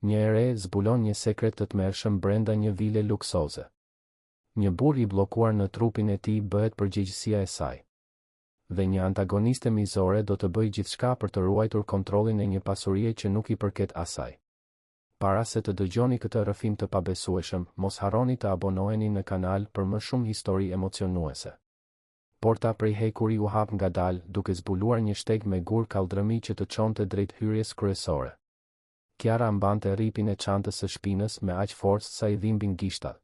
Një ere zbulon një sekret të tmerrshëm brenda një vile luksoze. Një burr i bllokuar në trupin e tij bëhet përgjegjësia e saj. Dhe një antagoniste mizore do të bëjë gjithçka për të ruajtur kontrollin e një pasurie që nuk i përket asaj. Para se të dëgjoni këtë rrëfim të pabesueshëm, mos harroni të abonoheni në kanal për më shumë histori emocionuese. Porta prej hekuri u hap ngadalë, duke zbuluar një shteg me gur kaldrëmi që të çonte drejt hyrjes kryesore. Kiara mbante rripin e çantës së shpinës me aq forcë sa i dhimbin gishtat.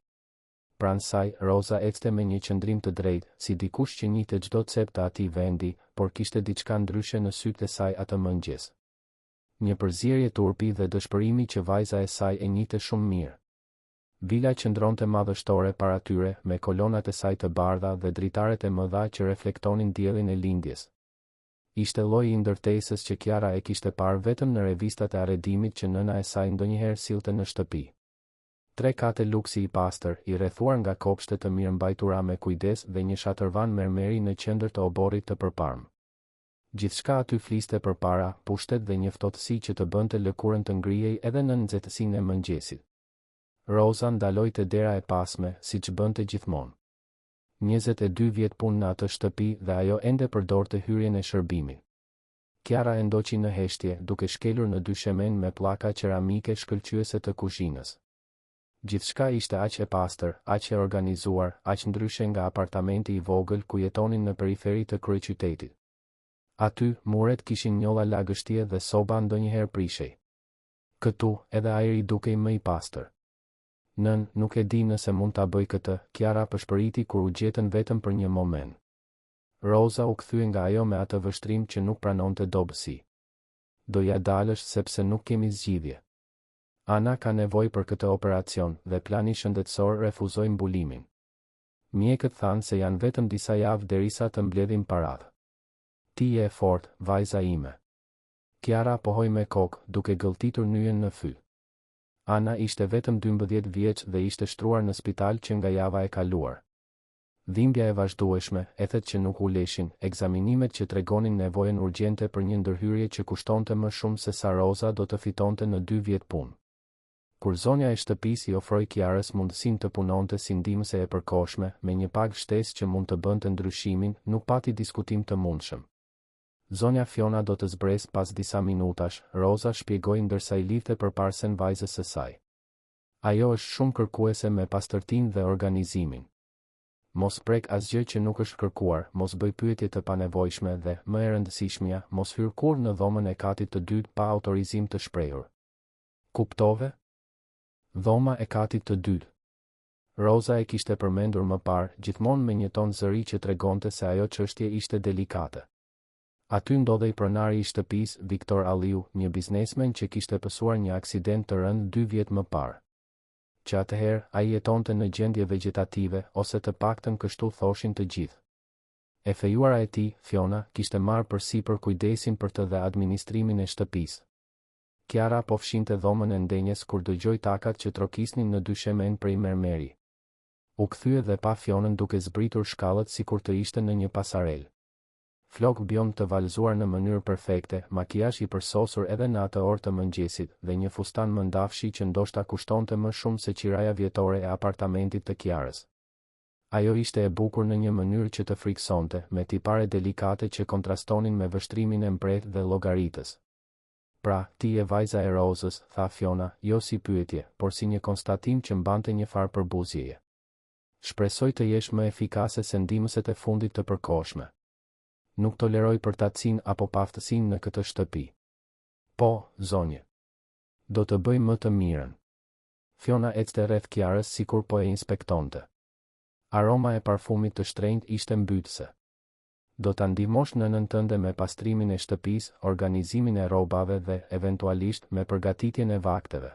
Pranë saj, Roza ecte me një qëndrim të drejtë, si dikush që njihte çdo cep të atij vendi, por kishte diçka ndryshe në sytë e saj atë mëngjes. Një përzierje turpi dhe dëshpërimi që vajza e saj e njihte shumë mirë. Vila qëndronte madhështore para tyre, me kolonat e saj të bardha dhe dritaret e mëdha që reflektonin diellin e lindjes. Ishte lloji i ndërtesës që Kiara e kishte parë vetëm në revistat e arredimit që nëna e saj ndonjëherë sillte në shtëpi. 3 kate luksi i pastër, i rrethuar nga kopshte të mirëmbajtura me kujdes dhe një shatërvan mermeri në qendër të oborrit të përparm. Gjithçka aty fliste përpara, pushtet dhe një ftohtësi që të bënte lëkurën të ngrihej edhe në nxehtësinë e mëngjesit. Roza ndaloi te dera e pasme, siç bënte gjithmonë. 22 vjet punë në atë shtëpi dhe ajo ende përdorte hyrjen e shërbimit. Kiara e ndoqi në heshtje, duke shkelur në dyshemen me pllaka qeramike shkëlqyese të kuzhinës. Gjithçka ishte aq e pastër, aq e organizuar, aq ndryshe nga apartamenti i vogël ku jetonin në periferi të kryeqytetit. Aty, muret kishin njolla lagështie dhe soba ndonjëherë prishej. Këtu, edhe ajri dukej më i pastër. Nuk e di nëse mund ta bëj këtë, Kiara pëshpëriti kur u gjetën vetëm për një moment. Roza u kthye nga ajo me atë vështrim që nuk pranonte dobësi. Do ja dalësh sepse nuk kemi zgjidhje. Ana ka nevojë për këtë operacion dhe plani shëndetësor refuzoi mbulimin. Mjekët thanë se janë vetëm disa javë derisa të mbledhin paratë. Ti je e fortë, vajza ime. Kiara pohoi me kokë, duke gëlltitur nyjen në fy. Ana ishte vetëm 12 vjeç dhe ishte shtruar në spital që nga java e kaluar. Dhimbja e vazhdueshme, ethet që nuk uleshin, ekzaminimet që tregonin nevojën urgjente për një ndërhyrje që kushtonte më shumë se sa Roza do të fitonte në 2 vjet punë. Kur zonja e shtëpisë i ofroi Kiarës mundësinë të punonte si ndihmëse e përkohshme, me një pagë shtesë që mund të bënte ndryshimin, nuk pati diskutim të mundshëm. Zonja Fiona do të zbres pas disa minutash, Roza shpjegoi ndërsa i lidhte përparsen vajzës së saj. Ajo është shumë kërkuese me pastërtinë dhe organizimin. Mos prek asgjë që nuk është kërkuar, mos bëj pyetje të panevojshme dhe, më e rëndësishmja, mos hyr kurrë në dhomën e katit të dytë pa autorizim të shprehur. Kuptove? Dhoma e katit të dytë. Roza e kishte përmendur më parë, gjithmonë me një ton zëri që tregonte se ajo çështje ishte delikate. Aty ndodhej pronari i shtëpisë, Viktor Alliu, një biznesmen që kishte pësuar një aksident të rënd 2 vjet më parë. Që atëherë, ai jetonte në gjendje vegetative, ose të paktën kështu thoshin të gjithë. E fejuara e tij, Fiona, kishte marrë përsipër kujdesin për të dhe administrimin e shtëpisë. Kiara po fshinte dhomën e ndenjes kur dëgjoi takat që trokisnin në dyshemen prej mermeri. U kthye dhe pa Fionën duke zbritur shkallët sikur të ishte në një pasarel. Flok bjond të valëzuar në mënyrë perfekte, makijazh i përsosur edhe në atë orë të mëngjesit dhe një fustan mëndafshi që ndoshta kushtonte më shumë se qiraja vjetore e apartamentit të Kiarës. Ajo ishte e bukur në një mënyrë që të friksonte, me tipare delikate që kontrastonin me vështrimin e mpret dhe llogaritës. Pra, ti je vajza e Rozës, tha Fiona, jo si pyetje, por si një konstatim që mbante një farë përbuzjeje. Shpresoj të jesh më efikase se ndihmëset e fundit të përkohshme. Nuk toleroj përtatësinë apo paftësinë në këtë shtëpi. Po, zonje. Do të bëj më të mirën. Fiona ecte rreth Kiarës sikur po e inspektonte. Aroma e parfumit të shtrenjtë ishte mbytëse. Do ta ndihmosh nënën tënde me pastrimin e shtëpisë, organizimin e rrobave dhe, eventualisht, me përgatitjen e vakteve.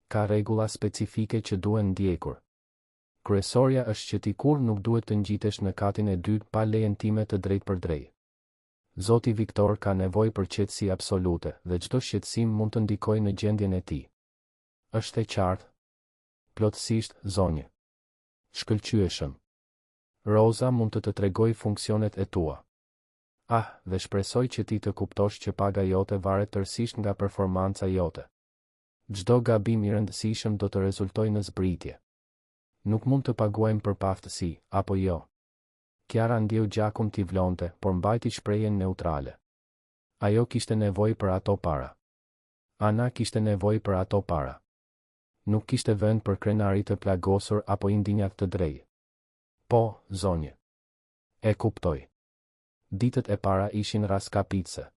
Ka rregulla specifike që duhen ndjekur. Kryesorja është që ti kur nuk duhet të ngjitesh në katin e dytë pa lejen time të drejtë për drejtë. Zoti Viktor ka nevojë për qetësi absolute dhe çdo shqetësim mund të ndikojë në gjendjen e tij. Është e qartë? Plotësisht, zonje. Shkëlqyeshëm. Roza mund të tregoj funksionet e tua. Dhe shpresoj që ti të kuptosh që paga jote varet tërësisht nga performanca jote. Çdo gabim i rëndësishëm do të rezultojë në zbritje. Nuk mund të paguajmë për paftësi, apo jo? Kiara ndjeu gjakun t'i vlonte, por mbajti shprehjen neutrale. Ajo kishte nevojë për ato para. Ana kishte nevojë për ato para. Nuk kishte vend për krenari të plagosur apo indinjat të drejtë. Po, zonjë. E kuptoj. Ditët e para ishin raskapice.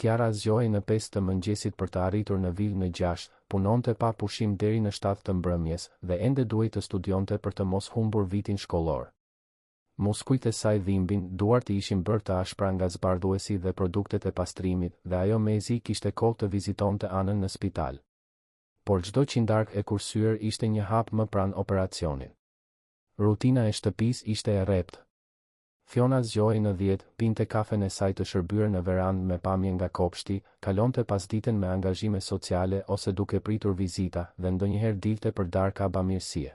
Kiara zgjohej në 5 të mëngjesit për të arritur në vilë në 6, punonte pa pushim deri në 7 të mbrëmjes dhe ende duhej të studionte për të mos humbur vitin shkollor. Muskujt e saj dhimbin, duart i ishin bërë të ashpra nga zbardhuesi dhe produktet e pastrimit dhe ajo mezi kishte kohë të vizitonte Anën në spital. Por çdo qindark e kursyer ishte një hap më pranë operacionit. Rutina e shtëpisë ishte e rreptë. Fiona zgjohej në 10, pinte kafen e saj të shërbyer në verandë me pamje nga kopshti, kalonte pasditen me angazhime sociale ose duke pritur vizita dhe ndonjëherë dilte për darka bamirësie.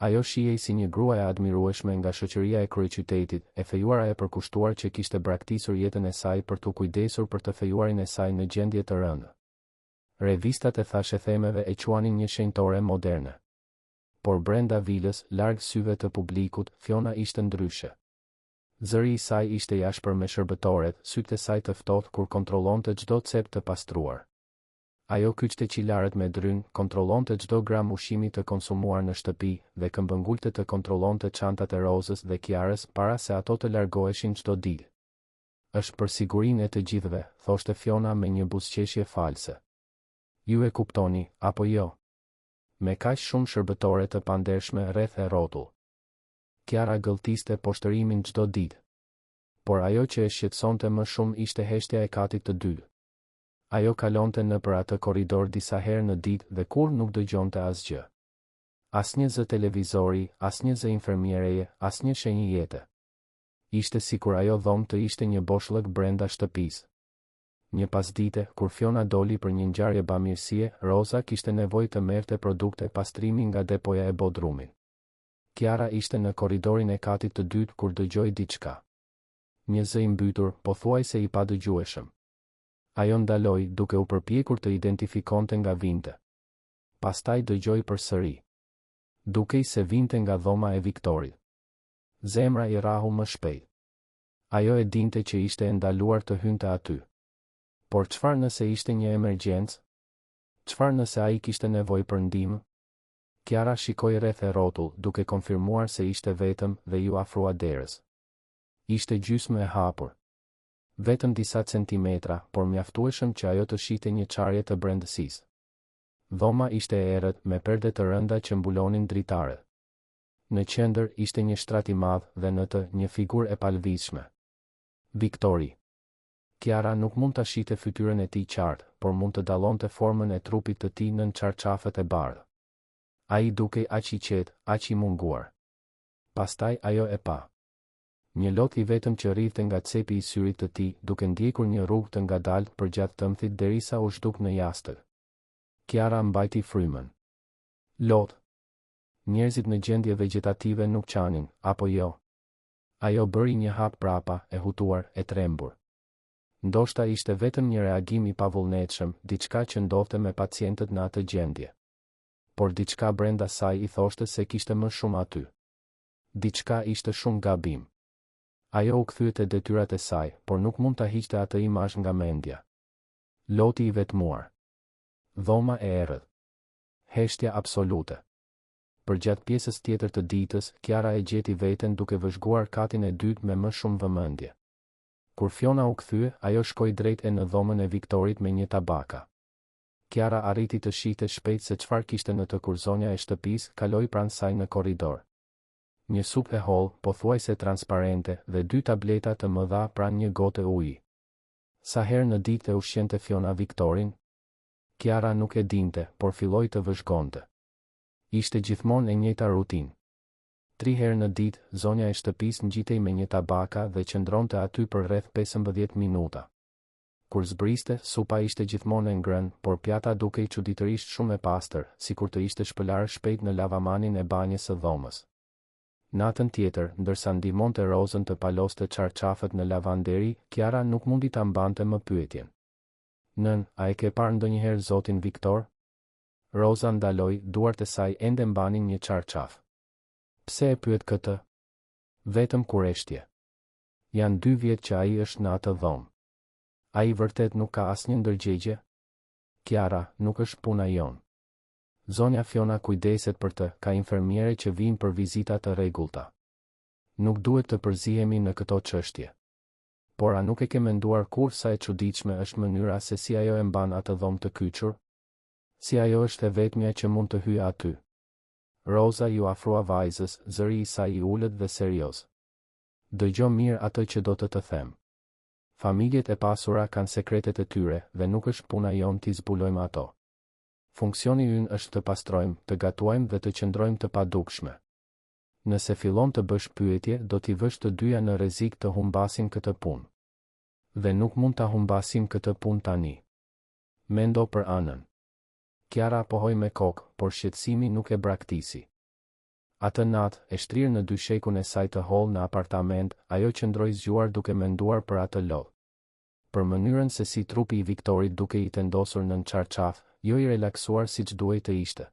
Ajo shihej si një grua e admirueshme nga shoqëria e kryeqytetit, e fejuara e përkushtuar që kishte braktisur jetën e saj për t'u kujdesur për të fejuarin e saj në gjendje të rëndë. Revistat e thashethemeve e quanin një shenjtore moderne. Por brenda vilës, larg syve të publikut, Fiona ishte ndryshe. Zëri i saj ishte jashtëpër me shërbëtoret, sytë e saj të ftohtë kur kontrollonte çdo cep të pastruar. Ajo kyçte qilarët me drynë, kontrollonte çdo gram ushqimi të konsumuar në shtëpi dhe këmbëngulte të kontrollonte çantat e Rozës dhe Kiarës para se ato të largoheshin çdo ditë. Është për sigurinë e të gjithëve, thoshte Fiona me një buzëqeshje false. Ju e kuptoni, apo jo? Me kaq shumë shërbëtore të pandershme rreth e rrotull. Kiara gëlltiste poshtërimin çdo ditë. Por ajo që e shqetësonte më shumë ishte heshtja e katit të dytë. Ajo kalonte nëpër atë korridor disa herë në ditë dhe kur nuk dëgjonte asgjë. Asnjë zë televizori, asnjë zë infermiereje, asnjë shenjë jete. Ishte sikur ajo dhomë të ishte një boshllëk brenda shtëpisë. Një pasdite, kur Fiona doli për një ngjarje bamirësie, Roza kishte nevojë të merrte produkte pastrimi nga depoja e Bodrumit. Kiara ishte në korridorin e katit të dytë kur dëgjoi diçka. Një zë i mbytur, pothuajse i padëgjueshëm. Ajo ndaloi duke u përpjekur të identifikonte nga vinte. Pastaj dëgjoi përsëri. Dukej se vinte nga dhoma e Viktorit. Zemra i rahu më shpejt. Ajo e dinte që ishte e ndaluar të hynte aty. Por çfarë nëse ishte një emergjencë? Çfarë nëse ai kishte nevojë për ndihmë? Kiara shikoi rreth e rrotull, duke konfirmuar se ishte vetëm dhe ju afrua derës. Ishte gjysmë e hapur. Vetëm disa centimetra, por mjaftueshëm që ajo të shihte një çarje të brendësisë. Dhoma ishte e errët me perde të rënda që mbulonin dritaret. Në qendër ishte një shtrat i madh dhe në të një figurë e palvizshme. Viktori. Kiara nuk mund ta shihte fytyrën e tij qartë, por mund të dallonte formën e trupit të tij nën çarçafet e bardhë. Ai dukej aq i qetë, aq i munguar. Pastaj ajo e pa. Një lot i vetëm që rrifte nga cepi i syrit të tij, duke ndjekur një rrugë të ngadaltë përgjatë tëmthit derisa u zhduk në jastër. Kiara mbajti frymën. Lot. Njerëzit në gjendje vegetative nuk qanin, apo jo? Ajo bëri një hap prapa, e hutuar, e trembur. Ndoshta ishte vetëm një reagim i pavullnetshëm, diçka që ndodhte me pacientët në atë gjendje. Por diçka brenda saj i thoshte se kishte më shumë aty. Diçka ishte shumë gabim. Ajo u kthye te detyrat e saj, por nuk mund ta hiqte atë imazh nga mendja. Loti i vetmuar. Dhoma e errët. Heshtja absolute. Përgjatë pjesës tjetër të ditës, Kiara e gjeti veten duke vëzhguar katin e dytë me më shumë vëmendje. Kur Fiona u kthye, ajo shkoi drejt në dhomën e Viktorit me një tabaka. Kiara arriti të shihte shpejt se çfarë kishte në të kur zonja e shtëpisë kaloi pranë saj në korridor. Një supë e hollë, pothuajse transparente, dhe 2 tableta të mëdha pranë një gote uji. Sa herë në ditë e ushqente Fiona Viktorin? Kiara nuk e dinte, por filloi të vëzhgonte. Ishte gjithmonë e njëjta rutinë. 3 herë në ditë, zonja e shtëpisë ngjitej me një tabaka dhe qëndronte aty për rreth 15 minuta. Kur zbriste, supa ishte gjithmonë e ngrënë, por pjata dukej çuditërisht shumë e pastër, sikur të ishte shpëlarë shpejt në lavamanin e banjës së dhomës. Natën tjetër, ndërsa ndihmonte Rozën të paloste çarçafët në lavanderi, Kiara nuk mundi ta mbante më pyetjen. Nën, a e ke parë ndonjëherë zotin Viktor? Roza ndaloi, duart e saj ende mbanin një çarçaf. Pse e pyet këtë? Vetëm kureshtje. Janë 2 vjet që ai është në atë dhomë. Ai vërtet nuk ka asnjë ndërgjegje? Kiara, nuk është puna jon. Zonja Fiona kujdeset për të, ka infermiere që vijnë për vizita të rregullta. Nuk duhet të përzihemi në këto çështje. Por a nuk e ke menduar kur sa e çuditshme është mënyra se si ajo e mban atë dhomë të kyçur? Si ajo është e vetmja që mund të hyjë aty? Roza ju afrua vajzës, zëri i saj i ulët dhe serioz. Dëgjo mirë atë që do të them. Familjet e pasura kanë sekretet e tyre dhe nuk është puna jon t'i zbulojmë ato. Funksioni ynë është të pastrojmë, të gatuajmë dhe të qëndrojmë të padukshme. Nëse fillon të bësh pyetje, do t'i vësh të dyja në rrezik të humbasin këtë punë. Dhe nuk mund ta humbasim këtë punë tani. Mendo për anën. Kiara pohoi me kokë, por shqetësimi nuk e braktisi. Atë natë, e shtrirë në dyshekun e saj të hollë në apartament, ajo qëndroi zgjuar duke menduar për atë lodh. Për mënyrën se si trupi i Viktorit duke i tendosur nën çarçaf, jo i relaksuar siç duhej të ishte.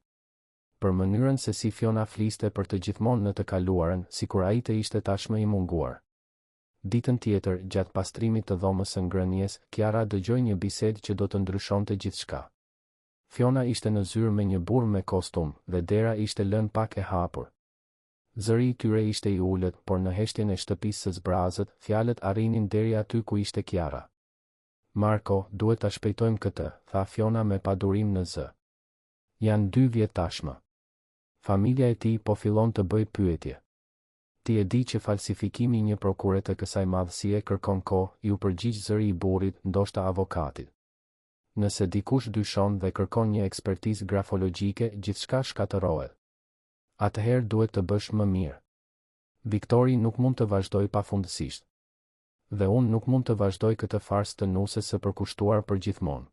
Për mënyrën se si Fiona fliste për të gjithmonë në të kaluarën, sikur ai të ishte tashmë i munguar. Ditën tjetër, gjatë pastrimit të dhomës së ngrënies, Kiara dëgjoi një bisedë që do të ndryshonte gjithçka. Fiona ishte në zyrë me një burr me kostum, dhe dera ishte lënë pak e hapur. Zëri i tyre ishte i ulët, por në heshtjen e shtëpisë së zbrazët, fjalët arrinin deri aty ku ishte Kiara. Marko, duhet ta shpejtojmë këtë, tha Fiona me padurim në zë. Janë 2 vjet tashmë. Familja e tij po fillon të bëj pyetje. Ti e di që falsifikimi i një prokure të kësaj madhësie kërkon kohë, ju përgjigj zëri i burrit, ndoshta avokatit. Nëse dikush dyshon dhe kërkon një ekspertizë grafologjike, gjithçka shkatërohet. Atëherë duhet të bësh më mirë. Viktori nuk mund të vazhdoj pafundësisht. Dhe unë nuk mund të vazhdoj këtë farsë të nuses së përkushtuar për gjithmonë.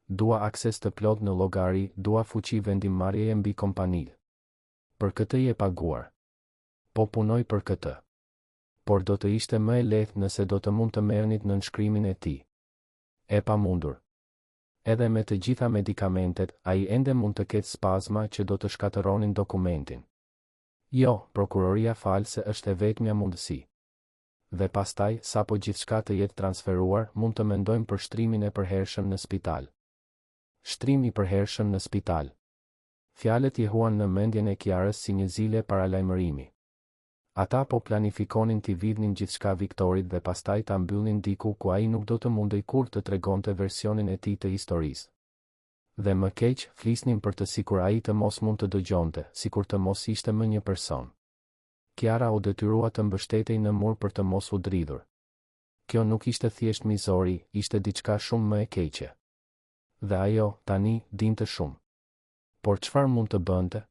Dua akses të plot në llogari, dua fuqi vendimmarrjeje mbi kompaninë. Për këtë je paguar. Po punoj për këtë. Por do të ishte më e lehtë nëse do të mund të merrnit në nënshkrimin e tij. E pamundur. Edhe me të gjitha medikamentet, ai ende mund të ketë spazma që do të shkatëronin dokumentin. Jo, prokuroria false është e vetmja mundësi. Dhe pastaj, sapo gjithçka të jetë transferuar, mund të mendojmë për shtrimin e përhershëm në spital. Shtrim i përhershëm në spital. Fjalët i huan në mendjen e Kiarës si një zile paralajmërimi. Ata po planifikonin t'i vidhnin gjithçka Viktorit dhe pastaj ta mbyllnin diku ku ai nuk do të mundej kur të tregonte versionin e tij të historisë. Dhe më keq, flisnin për të sikur ai të mos mund të dëgjonte, sikur të mos ishte më një person. Kiara u detyrua të mbështetej në mur për të mos u dridhur. Kjo nuk ishte thjesht mizori, ishte diçka shumë më e keqe. Dhe ajo, tani, dinte shumë. Por çfarë mund të bënte?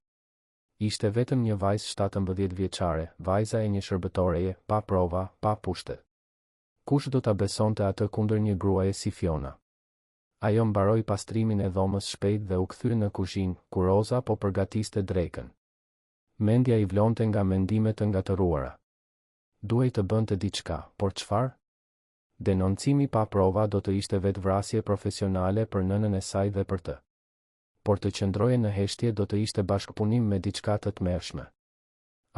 Ishte vetëm një vajzë 17 vjeçare, vajza e një shërbëtoreje, pa prova, pa pushtet. Kush do ta besonte atë kundër një gruaje si Fiona? Ajo mbaroi pastrimin e dhomës shpejt dhe u kthye në kuzhinë, ku Roza po përgatiste drekën. Mendja i vlonte nga mendimet të ngatëruara. Duhej të bënte diçka, por çfarë? Denoncimi pa prova do të ishte vetvrasje profesionale për nënën e saj dhe për të. Por të qëndroje në heshtje do të ishte bashkëpunim me diçka të tmerrshme.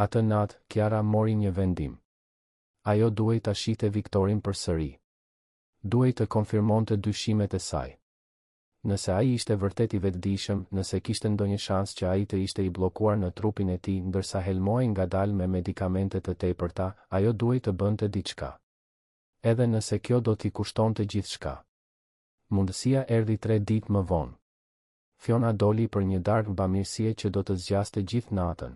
Atë natë, Kiara mori një vendim. Ajo duhej ta shihte Viktorin përsëri. Duhej të konfirmonte dyshimet e saj. Nëse ai ishte vërtet i vetëdijshëm, nëse kishte ndonjë shans që ai të ishte i bllokuar në trupin e tij ndërsa helmohej ngadalë me medikamente të tepërta, ajo duhej të bënte diçka. Edhe nëse kjo do t'i kushtonte gjithçka. Mundësia erdhi 3 ditë më vonë. Fiona doli për një darkë bamirësie që do të zgjaste gjithë natën.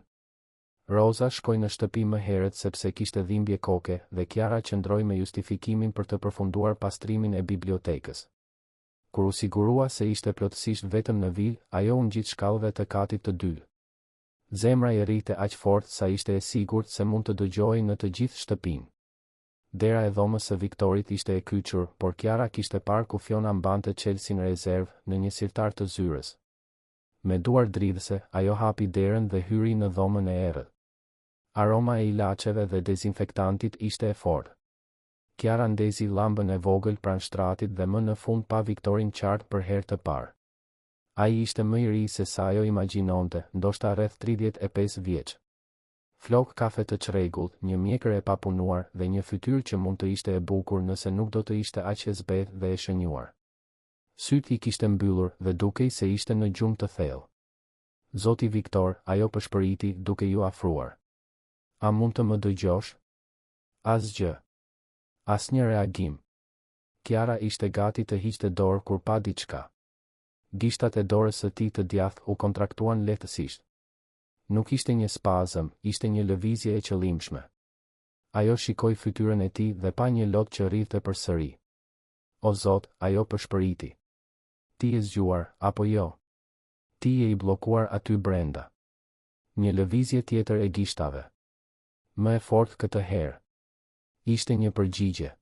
Roza shkoi në shtëpi më herët sepse kishte dhimbje koke dhe Kiara qëndroi me justifikimin për të përfunduar pastrimin e bibliotekës. Kur u sigurua se ishte plotësisht vetëm në vil, ajo u ngjit shkallëve të katit të dytë. Zemra i rrite aq fort sa ishte e sigurt se mund të dëgjohej në të gjithë shtëpinë. Dera e dhomës së Viktorit ishte e kyçur, por Kiara kishte parë ku Fiona mbante çelësin rezervë në një sirtar të zyrës. Me duar dridhëse, ajo hapi derën dhe hyri në dhomën e errët. Aroma e ilaçeve dhe dezinfektantit ishte e fortë. Kiara ndezi llambën e vogël pranë shtratit dhe më në fund pa Viktorin qartë për herë të parë. Ai ishte më i ri se sa ajo imagjinonte, ndoshta rreth 35 vjeç. Flok kafe të çrregullt, një mjekër e papunuar dhe një fytyrë që mund të ishte e bukur nëse nuk do të ishte aq e zbeth dhe e shënjuar. Syt i kishte mbyllur dhe dukej se ishte në gjumë të thellë. Zoti Viktor, ajo përshpëriti duke ju afruar. A mund të më dëgjosh? Asgjë. Asnjë reagim. Kiara ishte gati të hiqte dorë kur pa diçka. Gishtat e dorës së tij të djathtë u kontraktuan lehtësisht. Nuk ishte një spazëm, ishte një lëvizje e qëllimshme. Ajo shikoi fytyrën e tij dhe pa një lot që rrifte përsëri. O Zot, ajo përshpëriti. Ti je zgjuar, apo jo? Ti je i bllokuar aty brenda. Një lëvizje tjetër e gishtave. Më e fortë këtë herë. Ishte një përgjigje.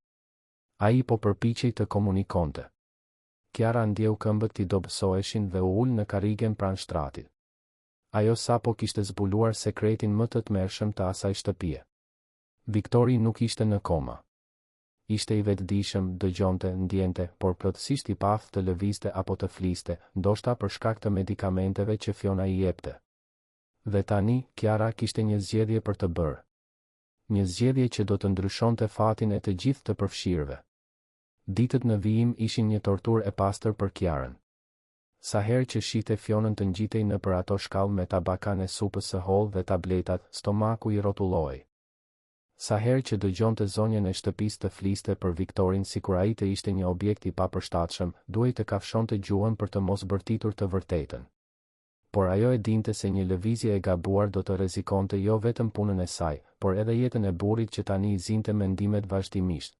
Ai po përpiqej të komunikonte. Kiara ndjeu këmbët t'i dobësoheshin dhe u ul në karrigen pranë shtratit. Ajo sapo kishte zbuluar sekretin më të tmerrshëm të asaj shtëpie. Viktori nuk ishte në koma. Ishte i vetëdijshëm, dëgjonte, ndjente, por plotësisht i paftë të lëvizte apo të fliste, ndoshta për shkak të medikamenteve që Fiona i jepte. Dhe tani, Kiara kishte një zgjedhje për të bërë. Një zgjedhje që do të ndryshonte fatin e të gjithë të përfshirëve. Ditët në vijim ishin një torturë e pastër për Kiarën. Sa herë që shite Fionën të ngjitej nëpër ato shkallë me tabakan e supës së hollë dhe tabletat, stomaku i rrotulloi. Sa herë që dëgjonte zonjën e shtëpisë të fliste për Viktorin sikur ai të ishte një objekt i papërshtatshëm, duhej të kafshonte gjuhën për të mos bërtitur të vërtetën. Por ajo e dinte se një lëvizje e gabuar do të rrezikonte jo vetëm punën e saj, por edhe jetën e burrit që tani i zinte mendimet vazhdimisht.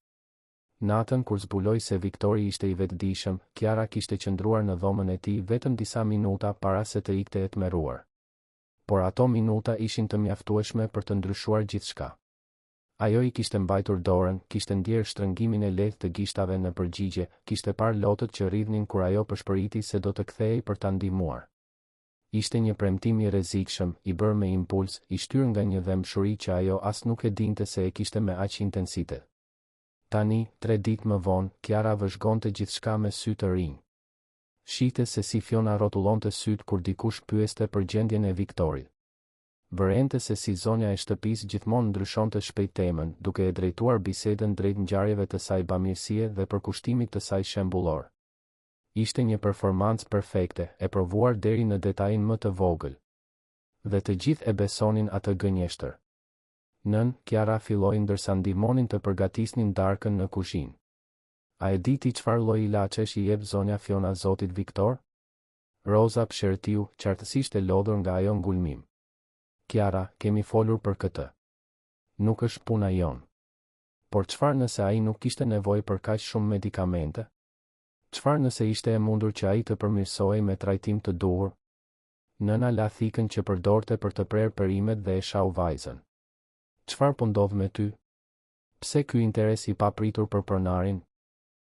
Natën kur zbuloi se Viktori ishte i vetëdijshëm, Kiara kishte qëndruar në dhomën e tij vetëm disa minuta para se të ikte e tmerruar. Por ato minuta ishin të mjaftueshme për të ndryshuar gjithçka. Ajo i kishte mbajtur dorën, kishte ndjerë shtrëngimin e lehtë të gishtave në përgjigje, kishte parë lotët që rridhnin kur ajo përshpëriti se do të kthehej për ta ndihmuar. Ishte një premtim i rrezikshëm, i bërë me impuls, i shtyrë nga një dëmshuri që ajo as nuk e dinte se e kishte me aq intensitet. Tani, 3 ditë më vonë, Kiara vëzhgonte gjithçka me sy të rinj. Shihte se si Fiona rrotullonte syt kur dikush pyeste për gjendjen e Viktorit. Vërente se si zonja e shtëpisë gjithmonë ndryshonte shpejt temën, duke e drejtuar bisedën drejt ngjarjeve të saj bamirësie dhe përkushtimit të saj shembullor. Ishte një performancë perfekte, e provuar deri në detajin më të vogël. Dhe të gjithë e besonin atë gënjeshtër. Nën, Kiara filloi ndërsa ndihmonin të përgatisnin darkën në kuzhinë. A e di ti çfarë lloj ilaçesh i jep zonja Fiona zotit Viktor? Roza pshërtiu, qartësisht e lodhur nga ajo ngulmim. Kiara, kemi folur për këtë. Nuk është puna jon. Por çfarë nëse ai nuk kishte nevojë për kaq shumë medikamente? Çfarë nëse ishte e mundur që ai të përmirësohej me trajtim të duhur? Nëna la thikën që përdorte për të prerë perimet dhe e shau vajzën. Çfarë po ndodh me ty? Pse ky interes i papritur për pronarin?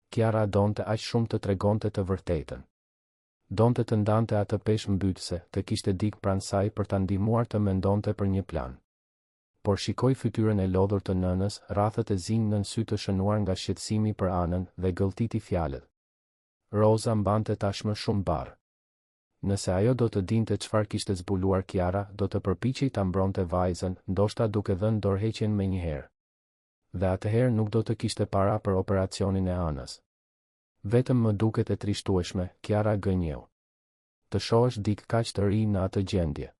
Kiara donte aq shumë të tregonte të vërtetën. Donte të ndante atë peshë mbytëse, të kishte dik pranë saj për ta ndihmuar të mendonte për një plan. Por shikoi fytyrën e lodhur të nënës, rrathët e zinj nën sy të shënuar nga shqetësimi për anën dhe gëlltiti fjalët. Roza mbante tashmë shumë barë. Nëse ajo do të dinte çfarë kishte zbuluar Kiara, do të përpiqej ta mbronte vajzën, ndoshta duke dhënë dorëheqjen menjëherë. Dhe atëherë nuk do të kishte para për operacionin e anës. Vetëm më duket e trishtueshme, Kiara gënjeu. Të shohësh dik kaq të ri në atë gjendje.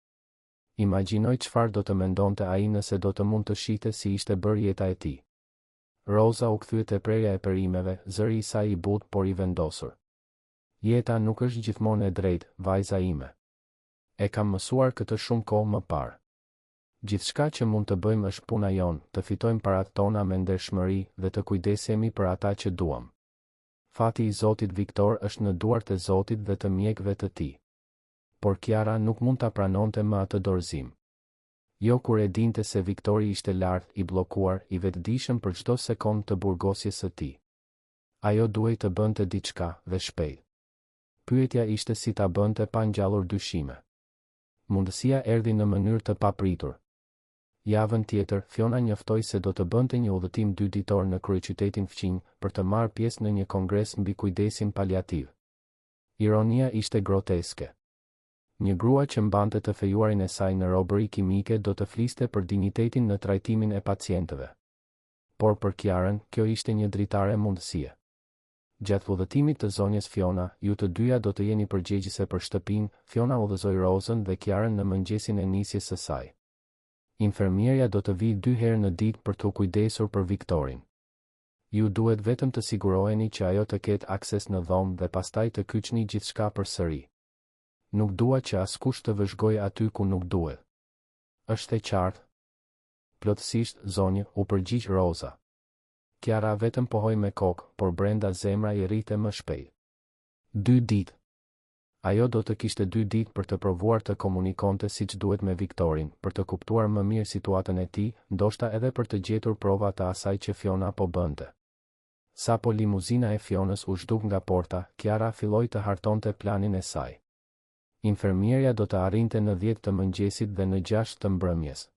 Imagjinoj çfarë do të mendonte ai nëse do të mund të shihte si ishte bërë jeta e tij. Roza u kthye te prerja e perimeve, zëri i saj i butë por i vendosur. Jeta nuk është gjithmonë e drejtë, vajza ime. E kam mësuar këtë shumë kohë më parë. Gjithçka që mund të bëjmë është puna jonë, të fitojmë paratë tona me ndershmëri dhe të kujdesemi për ata që duam. Fati i Zotit Viktor është në duart e Zotit dhe të mjekëve të tij. Por Kiara nuk mund ta pranonte më atë dorëzim. Jo kur e dinte se Viktori ishte lart, i bllokuar, i vetëdijshëm për çdo sekondë të burgosjes së tij. Ajo duhej të bënte diçka dhe shpejt. Pyetja ishte si ta bënte pa ngjallur dyshime. Mundësia erdhi në mënyrë të papritur. Javën tjetër, Fiona njoftoi se do të bënte një udhëtim 2 ditor në kryeqytetin fqinj për të marrë pjesë në një kongres mbi kujdesin paliativ. Ironia ishte groteske. Një grua që mbante të fejuarin e saj në robëri kimike do të fliste për dinjitetin në trajtimin e pacientëve. Por për Kiarën, kjo ishte një dritare mundësie. Gjatë udhëtimit të zonjës Fiona, ju të dyja do të jeni përgjegjëse për shtëpinë. Fiona udhëzoi Rozën dhe Kiarën në mëngjesin e nisjes së saj. Infermierja do të vijë 2 herë në ditë për të kujdesur për Viktorin. Ju duhet vetëm të siguroheni që ajo të ketë akses në dhomë dhe pastaj të kyçni gjithçka përsëri. Nuk dua që askush të vëzhgojë aty ku nuk duhet. Është e qartë? Plotësisht, zonjë, u përgjigj Roza. Kiara vetëm pohoi me kokë, por brenda zemra i rrite më shpejt. 2 ditë. Ajo do të kishte 2 ditë për të provuar të komunikonte siç duhet me Viktorin, për të kuptuar më mirë situatën e tij, ndoshta edhe për të gjetur prova të asaj që Fiona po bënte. Sapo limuzina e Fionës u zhduk nga porta, Kiara filloi të hartonte planin e saj. Infermierja do të arrinte në 10 të mëngjesit dhe në 6 të mbrëmjes.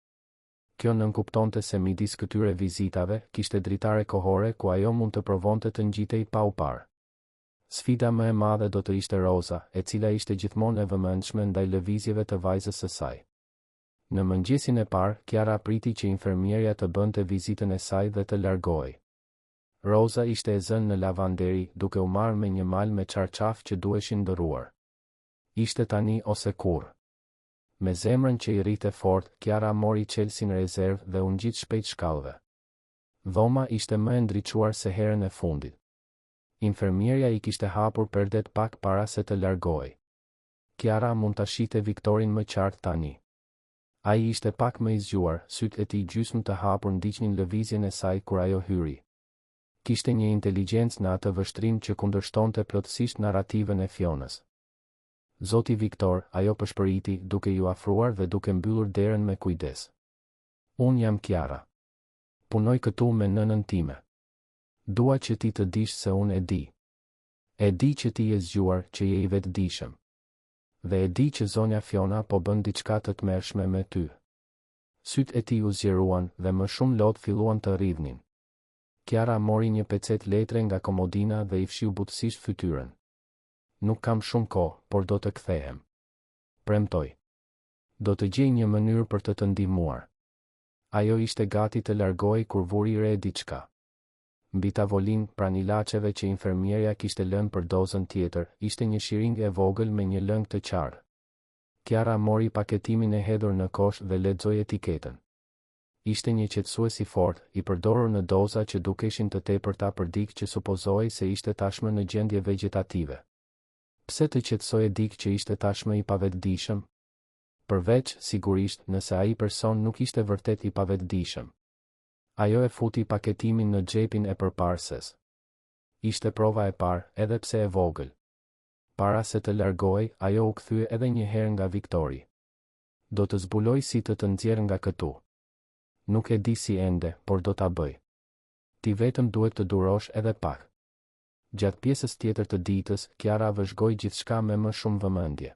Kjo nënkuptonte se midis këtyre vizitave, kishte dritare kohore ku ajo mund të provonte të ngjitej pa u parë. Sfida më e madhe do të ishte Roza, e cila ishte gjithmonë e vëmendshme ndaj lëvizjeve të vajzës së saj. Në mëngjesin e parë, Kiara priti që infermierja të bënte vizitën e saj dhe të largohej. Roza ishte e zënë në lavanderi, duke u marrë me një mal me çarçaf që duheshin ndëruar. Ishte tani ose kurrë. Me zemrën që i rrite fort, Kiara mori çelsin rezervë dhe u ngjit shpejt shkallëve. Dhoma ishte më e ndriçuar se herën e fundit. Infermierja i kishte hapur perdet pak para se të largohej. Kiara mund ta shihte Viktorin më qartë tani. Ai ishte pak më i zgjuar, sytë e tij gjysmë të hapur ndiqnin lëvizjen e saj kur ajo hyri. Kishte një inteligjencë në atë vështrim që kundërshtonte plotësisht narrativën e Fionës. Zoti Viktor, ajo përshpëriti, duke ju afruar dhe duke mbyllur derën me kujdes. Unë jam Kiara. Punoj këtu me nënën time. Dua që ti të dish se unë e di. E di që ti je zgjuar, që je i vetëdijshëm. Dhe e di që zonja Fiona po bën diçka të tmerrshme me ty. Sytë e tij u zgjeruan dhe më shumë lot filluan të rridhnin. Kiara mori një pecet letre nga komodina dhe i fshiu butësisht fytyrën. Nuk kam shumë kohë, por do të kthehem. Premtoj. Do të gjej një mënyrë për të ndihmuar. Ajo ishte gati të largohej kur vuri re diçka. Mbi tavolinë, pranë ilaçeve që infermierja kishte lënë për dozën tjetër, ishte një shiringë e vogël me një lëng të qartë. Kiara mori paketimin e hedhur në kosh dhe lexoi etiketën. Ishte një qetësues i fortë, i përdorur në doza që dukeshin të tepërta për dikë që supozohej se ishte tashmë në gjendje vegetative. Pse të qetësoje dikë që ishte tashmë i pavetëdijshëm? Përveç, sigurisht, nëse ai person nuk ishte vërtet i pavetëdijshëm. Ajo e futi paketimin në xhepin e përparses. Ishte prova e parë, edhe pse e vogël. Para se të largohej, ajo u kthye edhe një herë nga Viktori. Do të zbuloj si të nxjerr nga këtu. Nuk e di si ende, por do ta bëj. Ti vetëm duhet të durosh edhe pak. Gjatë pjesës tjetër të ditës, Kiara vëzhgoi gjithçka me më shumë vëmendje.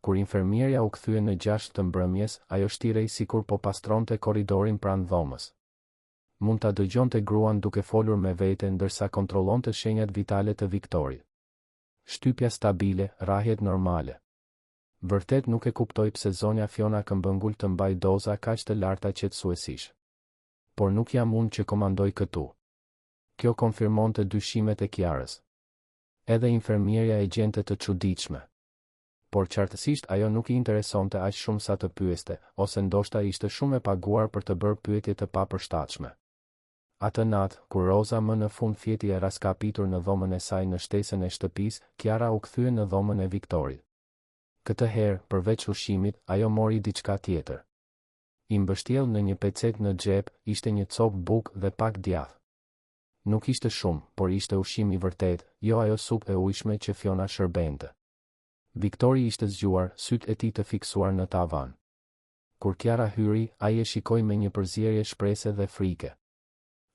Kur infermierja u kthye në 6 të mbrëmjes, ajo shtirej sikur po pastronte korridorin pranë dhomës. Mund ta dëgjonte gruan duke folur me vete ndërsa kontrollonte shenjat vitale të Viktorit. Shtypja stabile, rrahjet normale. Vërtet nuk e kuptoj pse zonja Fiona këmbëngull të mbaj doza kaq të larta qetësuesish. Por nuk jam unë që komandoj këtu. Kjo konfirmonte dyshimet e Kiarës. Edhe infermierja e gjente të çuditshme. Por qartësisht ajo nuk I interesonte aq shumë sa të pyeste, ose ndoshta ishte shumë e paguar për të bërë pyetje të papërshtatshme. Atë natë, kur Roza më në fund fjeti e raskapitur në dhomën e saj në shtesën e shtëpisë, Kiara u kthye në dhomën e Viktorit. Këtë herë, përveç ushqimit, ajo mori diçka tjetër. I mbështjell në një pecet në xhep, ishte një copë bukë dhe pak djath. Nuk ishte shumë, por ishte ushqim I vërtet, jo ajo supë e ujshme që Fiona shërbente. Viktori ishte zgjuar, sytë e tij të fiksuar në tavan. Kur Kiara hyri, ai e shikoi me një përzierje shprese dhe frike.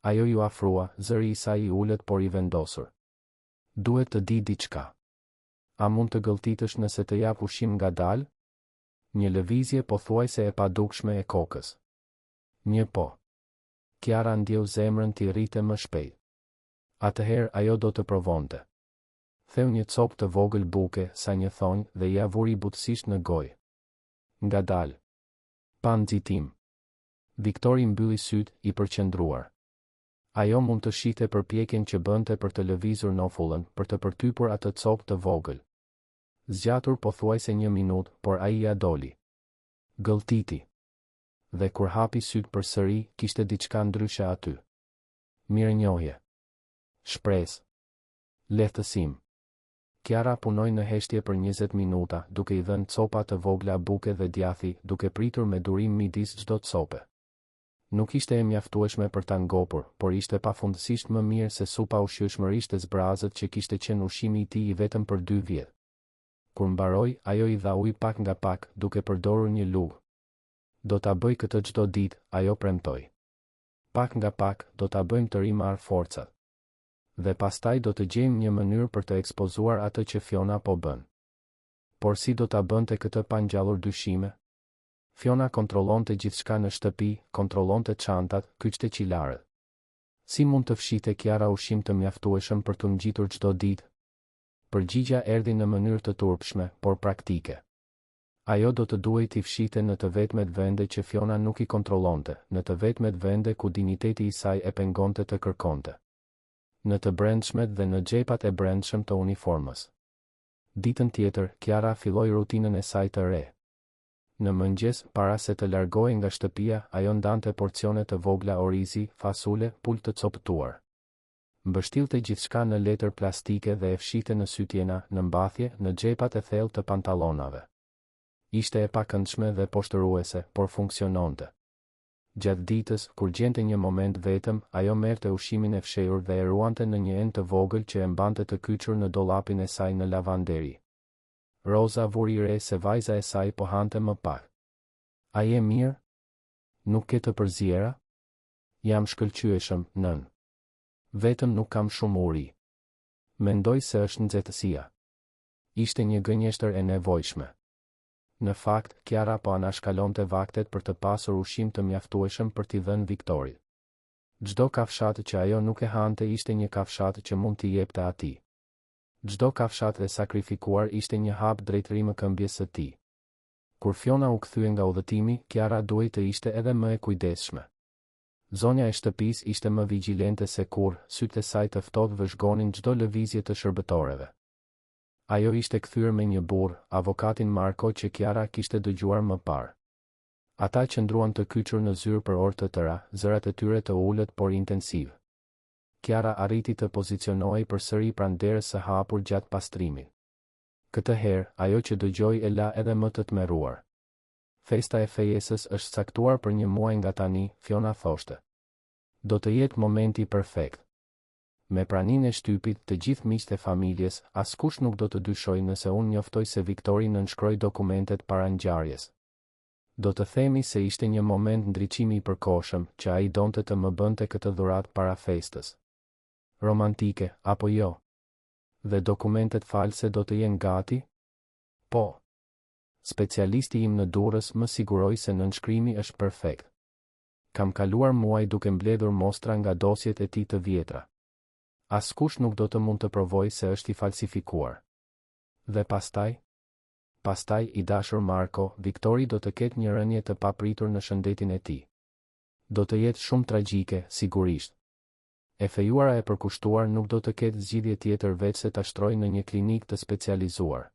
Ajo ju afrua, zëri I saj I ulët por I vendosur. Duhet të di diçka. A mund të gëlltitësh nëse të jap ushqim ngadalë? Një lëvizje pothuajse e padukshme e kokës. Një po. Kiara ndjeu zemrën t'i rrite më shpejt. Atëherë ajo do të provonte. Theu një copë të vogël buke, sa një thonjë, dhe ja vuri butësisht në gojë. Ngadalë. Pa nxitim. Viktori mbylli sytë, i përqendruar. Ajo mund të shihte përpjekjen që bënte për të lëvizur nofullën, për të përtypur atë copë të vogël. Zgjatur pothuajse 1 minutë, por ai ja doli. Gëlltiti. Dhe kur hapi sytë përsëri, kishte diçka ndryshe aty. Mirënjohje. Shpresë. Lehtësim. Kiara punoi në heshtje për 20 minuta, duke i dhënë copa të vogla buke dhe djathi, duke pritur me durim midis çdo cope. Nuk ishte e mjaftueshme për ta ngopur, por ishte pafundësisht më mirë se supa ushqyeshmërisht e zbrazët që kishte qenë ushqimi i tij i vetëm për 2 vjet. Kur mbaroi, ajo i dha ujë pak nga pak, duke përdorur një lugë. Do ta bëj këtë çdo ditë, ajo premtoi. Pak nga pak, do ta bëjmë të rimar forcat. Dhe pastaj do të gjejmë një mënyrë për të ekspozuar atë që Fiona po bën. Por si do ta bënte këtë pa ngjallur dyshime? Fiona kontrollonte gjithçka në shtëpi, kontrollonte çantat, kyçte qilarët. Si mund të fshihte Kiara ushqim të mjaftueshëm për t'u ngjitur çdo ditë? Përgjigja erdhi në mënyrë të turpshme, por praktike. Ajo do të duhej t'i fshihte në të vetmet vende që Fiona nuk i kontrollonte, në të vetmet vende ku dinjiteti i saj e pengonte të kërkonte. Në të brendshmet dhe në xhepat e brendshëm të uniformës. Ditën tjetër, Kiara filloi rutinën e saj të re. Në mëngjes, para se të largohej nga shtëpia, ajo ndante porcione të vogla orizi, fasule, pulë të copëtuar. Mbështillte gjithçka në letër plastike dhe e fshihte në sytjena, në mbathje, në xhepat e thellë të pantallonave. Ishte e pakëndshme dhe poshtëruese, por funksiononte. Gjatë ditës, kur gjente një moment vetëm, ajo merrte ushqimin e fshehur dhe e ruante në një enë të vogël që e mbante të kyçur në dollapin e saj në lavanderi. Roza vuri re se vajza e saj po hante më pak. A je mirë? Nuk ke të përziera? Jam shkëlqyeshëm, nën. Vetëm nuk kam shumë uri. Mendoj se është nxehtësia. Ishte një gënjeshtër e nevojshme. Në fakt, Kiara po anashkalonte vaktet për të pasur ushqim të mjaftueshëm për t'i dhënë Viktorit. Çdo kafshat që ajo nuk e hante ishte një kafshat që mund t'i jepte atij. Çdo kafshat e sakrifikuar ishte një hap drejt rrimëkëmbjes së tij. Kur Fiona u kthye nga udhëtimi, Kiara duhej të ishte edhe më e kujdesshme. Zonja e shtëpisë ishte më vigjilente se kur, sytë e saj të ftohtë vëzhgonin çdo lëvizje të shërbëtorëve. Ajo ishte kthyer me një burr, avokatin Marko që Kiara kishte dëgjuar më parë. Ata qëndruan të kyçur në zyrë për orë të tëra, zërat e tyre të ulët por intensiv. Kiara arriti të pozicionohej përsëri pranë derës së hapur gjatë pastrimit. Këtë herë, ajo që dëgjoi e la edhe më të tmerruar. Festa e fejesës është caktuar për 1 muaj nga tani, Fiona thoshte. Do të jetë momenti perfekt. Me praninë e shtypit të gjithë miqtë e familjes, askush nuk do të dyshoj nëse unë njoftoj se Viktori nënshkroi dokumentet para ngjarjes. Do të themi se ishte një moment ndriçimi i përkohshëm që ai donte të më bënte këtë dhuratë para festës. Romantike, apo jo? Dhe dokumentet false do të jenë gati? Po. Specialisti im në Durrës më siguroi se nënshkrimi është perfekt. Kam kaluar muaj duke mbledhur mostra nga dosjet e tij të vjetra. Askush nuk do të mund të provojë se është i falsifikuar. Dhe pastaj? Pastaj, i dashur Marko, Viktori do të ketë një rënje të papritur në shëndetin e tij. Do të jetë shumë tragjike, sigurisht. E fejuara e përkushtuar nuk do të ketë zgjidhje tjetër veç se ta shtrojë në një klinikë të specializuar.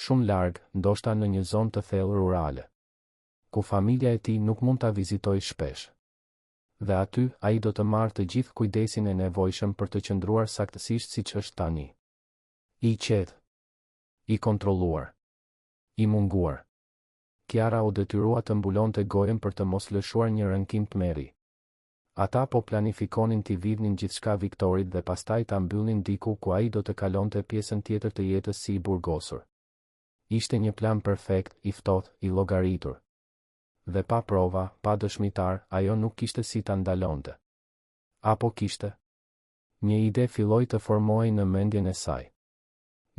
Shumë larg, ndoshta në një zonë të thellë rurale, ku familja e tij nuk mund ta vizitojë shpesh. Dhe aty, ai do të marrë të gjithë kujdesin e nevojshëm për të qëndruar saktësisht siç është tani. I qetë. I kontrolluar. I munguar. Kiara u detyrua të mbulonte gojen për të mos lëshuar një rënkim tmerri. Ata po planifikonin t'i vidhnin gjithçka Viktorit dhe pastaj ta mbyllnin diku ku ai do të kalonte pjesën tjetër të jetës si i burgosur. Ishte një plan perfekt, i ftohtë, i llogaritur. Dhe pa prova, pa dëshmitar, ajo nuk kishte si ta ndalonte. Apo kishte? Një ide filloi të formohej në mendjen e saj.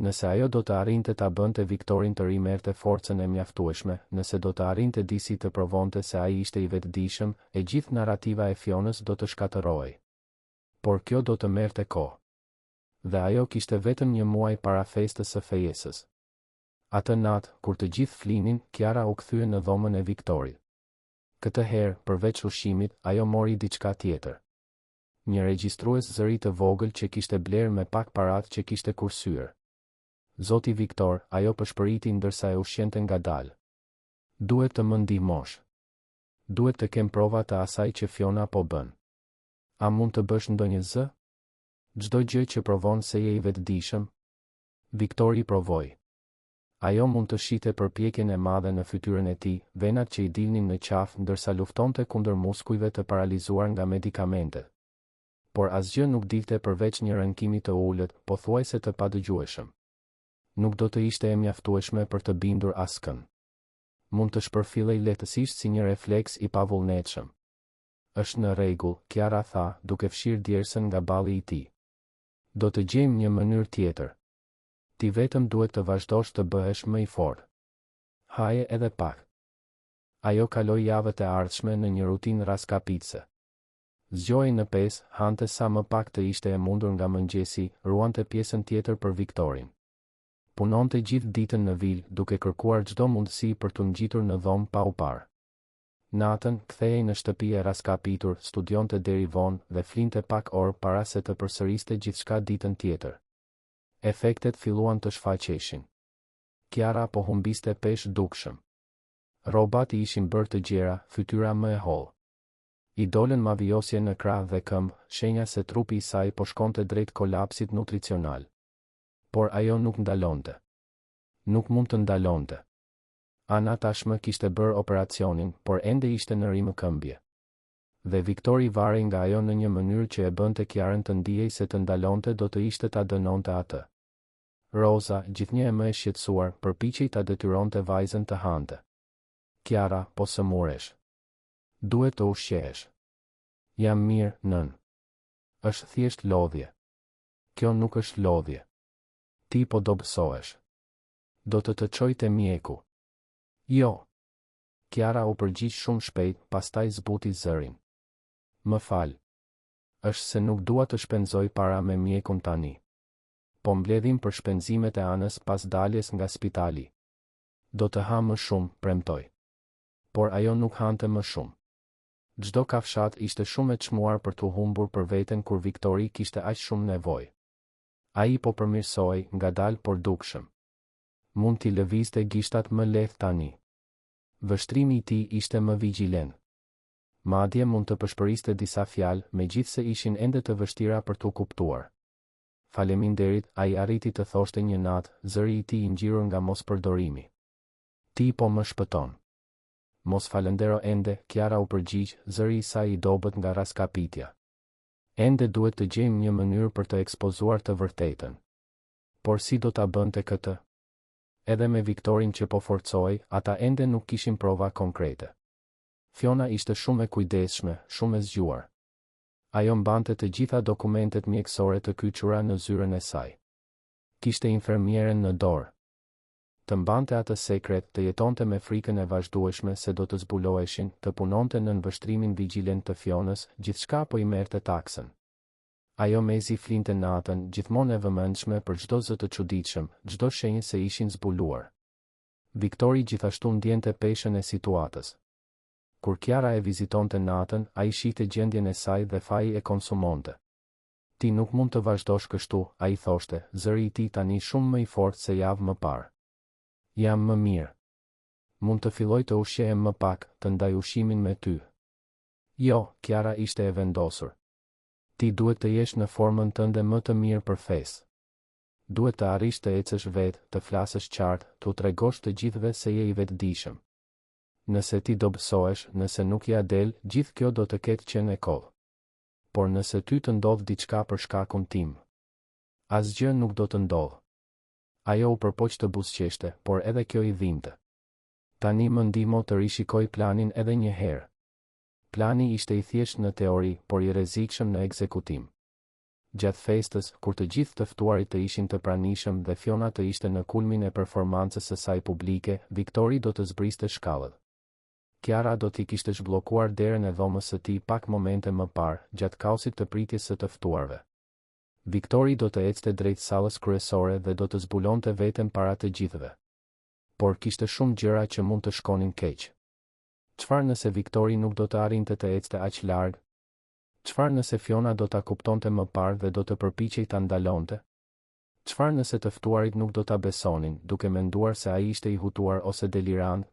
Nëse ajo do të arrinte ta bënte Viktorin të rimerte forcën e mjaftueshme, nëse do të arrinte disi të provonte se ai ishte i vetëdijshëm, e gjithë narrativa e Fionës do të shkatërrohej. Por kjo do të merrte kohë. Dhe ajo kishte vetëm një muaj para festës së fejesës. Atë natë, kur të gjithë flinin, Kiara u kthye në dhomën e Viktorit. Këtë herë, përveç ushqimit, ajo mori diçka tjetër. Një regjistrues zëri të vogël që kishte bler me pak paratë që kishte kursyer. Zoti Viktor, ajo përshpëriti ndërsa e ushqente ngadalë. Duhet të më ndihmosh. Duhet të kem prova të asaj që Fiona po bën. A mund të bësh ndonjë zë? Çdo gjë që provon se je i vetëdijshëm? Viktori provoi. Ajo mund të shite përpjekjen e madhe në fytyrën e tij, venat që i dilnin në qafë ndërsa luftonte kundër muskujve të paralizuar nga medikamentet. Por asgjë nuk dilte përveç një rënkimi të ulët, pothuajse të padëgjueshëm. Nuk do të ishte e mjaftueshme për të bindur askën. Mund të shpërfillej lehtësisht si një refleks i pavullnetshëm. Është në rregull, Kiara tha, duke fshirë djersën nga balli i tij. Do të gjejmë një mënyrë tjetër. Ti vetëm duhet të vazhdosh të bëhesh më i fortë. Haje edhe pak. Ajo kaloi javët e ardhshme në një rutinë raskapitse. Zgjohej në 5, hante sa më pak të ishte e mundur nga mëngjesi, ruante pjesën tjetër për Viktorin. Punonte gjithë ditën në vil, duke kërkuar çdo mundësi për të ngjitur në dhomë pa u parë. Natën, kthehej në shtëpi e raskapitur, studionte deri vonë dhe flinte pak orë para se të përsëriste gjithçka ditën tjetër. Efektet filluan të shfaqeshin. Kiara po humbiste peshë dukshëm. Rrobat i ishin bërë të gjera, fytyra më e hollë. I dolën mavijosje në krah dhe këmbë, shenja se trupi i saj po shkonte drejt kolapsit nutricional. Por ajo nuk ndalonte. Nuk mund të ndalonte. Ana tashmë kishte bërë operacionin, por ende ishte në rimëkëmbje. Dhe Viktori varej nga ajo në një mënyrë që e bënte Kiarën të ndihej se të ndalonte do të ishte ta dënonte atë. Rosa, gjithnjë e më e shqetësuar, përpiqej ta detyronte vajzën të hante. Kiara, po së muresh. Duhet të ushqehesh. Jam mirë, nën. Është thjesht lodhje. Kjo nuk është lodhje. Ti po dobësohesh. Do të çoj te mjeku. Jo. Kiara u përgjigj shumë shpejt, pastaj zbuti zërin. Më fal. Është se nuk dua të shpenzoj para me mjekun tani. Po mbledhim për shpenzimet e anës pas daljes nga spitali. Do të ha më shumë, premtoj. Por ajo nuk hante më shumë. Çdo kafshat ishte shumë e çmuar për të humbur për veten kur Viktori kishte aq shumë nevojë. Ai po përmirësoi, ngadalë por dukshëm. Mund t'i lëvizte gishtat më lehtë tani. Vështrimi i tij ishte më vigjilent. Madje mund të përshpëriste disa fjalë, megjithse ishin ende të vështira për t'u kuptuar. Faleminderit, ai arriti të thoshte një natë, zëri i tij i ngjirur nga mospërdorimi. Ti po më shpëton. Mos falendero ende, Kiara u përgjigj, zëri i saj i dobët nga raskapitja. Ende duhet të gjejmë një mënyrë për të ekspozuar të vërtetën. Por si do ta bënte këtë? Edhe me Viktorin që po forcoi, ata ende nuk kishin prova konkrete. Fiona ishte shumë e kujdesshme, shumë e zgjuar. Ajo mbante të gjitha dokumentet mjekësore të kyçura në zyrën e saj. Kishte infermieren në dorë. Të mbante atë sekret, të jetonte me frikën e vazhdueshme se do të zbuloheshin, të punonte në vështrimin vigjilent të Fionës, gjithçka po i merrte taksën. Ajo mezi flinte natën, gjithmonë e vëmendshme për çdo zë të çuditshëm, çdo shenjë se ishin zbuluar. Viktori gjithashtu ndjente peshën e situatës. Kur Kiara e vizitonte natën, ai shihte gjendjen e saj dhe faji e konsumonte. Ti nuk mund të vazhdosh kështu, ai thoshte, zëri i tij tani shumë më i fortë se javë më parë. Jam më mirë. Mund të filloj të ushqehem më pak, të ndaj ushqimin me ty. Jo, Kiara ishte e vendosur. Ti duhet të jesh në formën tënde më të mirë për festë. Duhet të arrish të ecësh vetë, të flasësh qartë, të u tregosh të gjithëve se je i vetëdijshëm. Nëse ti dobësohesh, nëse nuk ja del, gjithë kjo do të ketë qenë e kohë. Por nëse ty të ndodh diçka për shkakun tim, asgjë nuk do të ndodh. Ajo u përpoq të buzëqeshte, por edhe kjo i dhimte. Tani më ndihmo të rishikoj planin edhe një herë. Plani ishte i thjeshtë në teori, por i rrezikshëm në ekzekutim. Gjatë festës, kur të gjithë të ftuarit të ishin të pranishëm dhe Fiona të ishte në kulmin e performancës së saj publike, Viktori do të zbriste shkallët. Kiara do t'i kishte zhbllokuar derën e dhomës së tij pak momente më parë, gjatë kaosit të pritjes së të ftuarve. Viktori do të ecte drejt sallës kryesore dhe do të zbulonte veten para të gjithëve. Por kishte shumë gjëra që mund të shkonin keq. Çfarë nëse Viktori nuk do të arrinte të ecte aq larg? Çfarë nëse Fiona do ta kuptonte më parë dhe do të përpiqej ta ndalonte? Çfarë nëse të ftuarit nuk do ta besonin, duke menduar se ai ishte i hutuar ose delirant?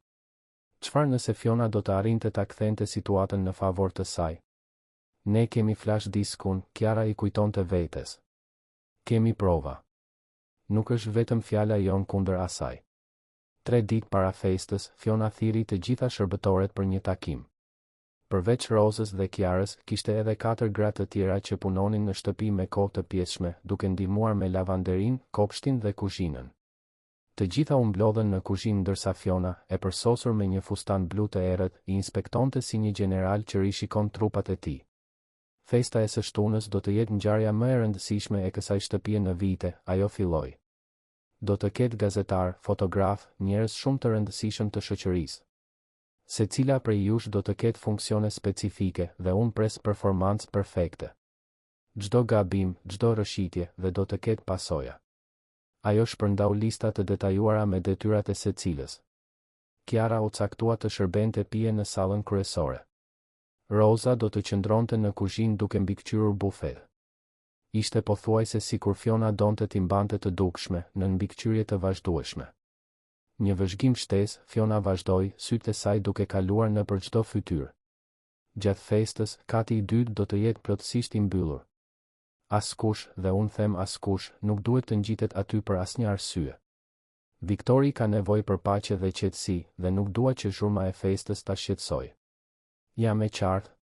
Çfarë nëse Fiona do të arrinte ta kthente situatën në favor të saj? Ne kemi flash diskun, Kiara i kujtonte vetes. Kemi prova. Nuk është vetëm fjala jon kundër asaj. 3 ditë para festës, Fiona thiri të gjitha shërbëtoret për një takim. Përveç Rozës dhe Kiarës, kishte edhe 4 gra të tjera që punonin në shtëpi me kohë të pjesshme, duke ndihmuar me lavanderin, kopshtin dhe kuzhinën. Të gjitha u mblodhen në kuzhinë ndërsa Fiona, e përsosur me një fustan blu të errët, i inspektonte si një general që rishikon trupat e tij. Festa e së shtunës do të jetë ngjarja më e rëndësishme e kësaj shtëpie në vite, ajo filloi. Do të ketë gazetar, fotograf, njerëz shumë të rëndësishëm të shoqërisë. Secila prej jush do të ketë funksione specifike dhe unë pres performancë perfekte. Çdo gabim, çdo rëshitje dhe do të ketë pasoja. Ajo shpërndau lista të detajuara me detyrat e secilës. Kiara u caktua të shërbente pije në sallën kryesore. Roza do të qëndronte në kuzhinë duke mbikëqyrur bufet. Ishte pothuajse sikur Fiona donte t'i mbante të dukshme në mbikëqyrje të vazhdueshme. Një vëzhgim shtesë, Fiona vazhdoi, sytë e saj duke kaluar nëpër çdo fytyrë. Gjatë festës, kati i dytë do të jetë plotësisht i mbyllur. Askush, dhe unë them askush, nuk duhet të ngjitet aty për asnjë arsye. Viktori ka nevojë për paqe dhe qetësi, dhe nuk dua që zhurma e festës ta shqetësoj. Jam e qartë.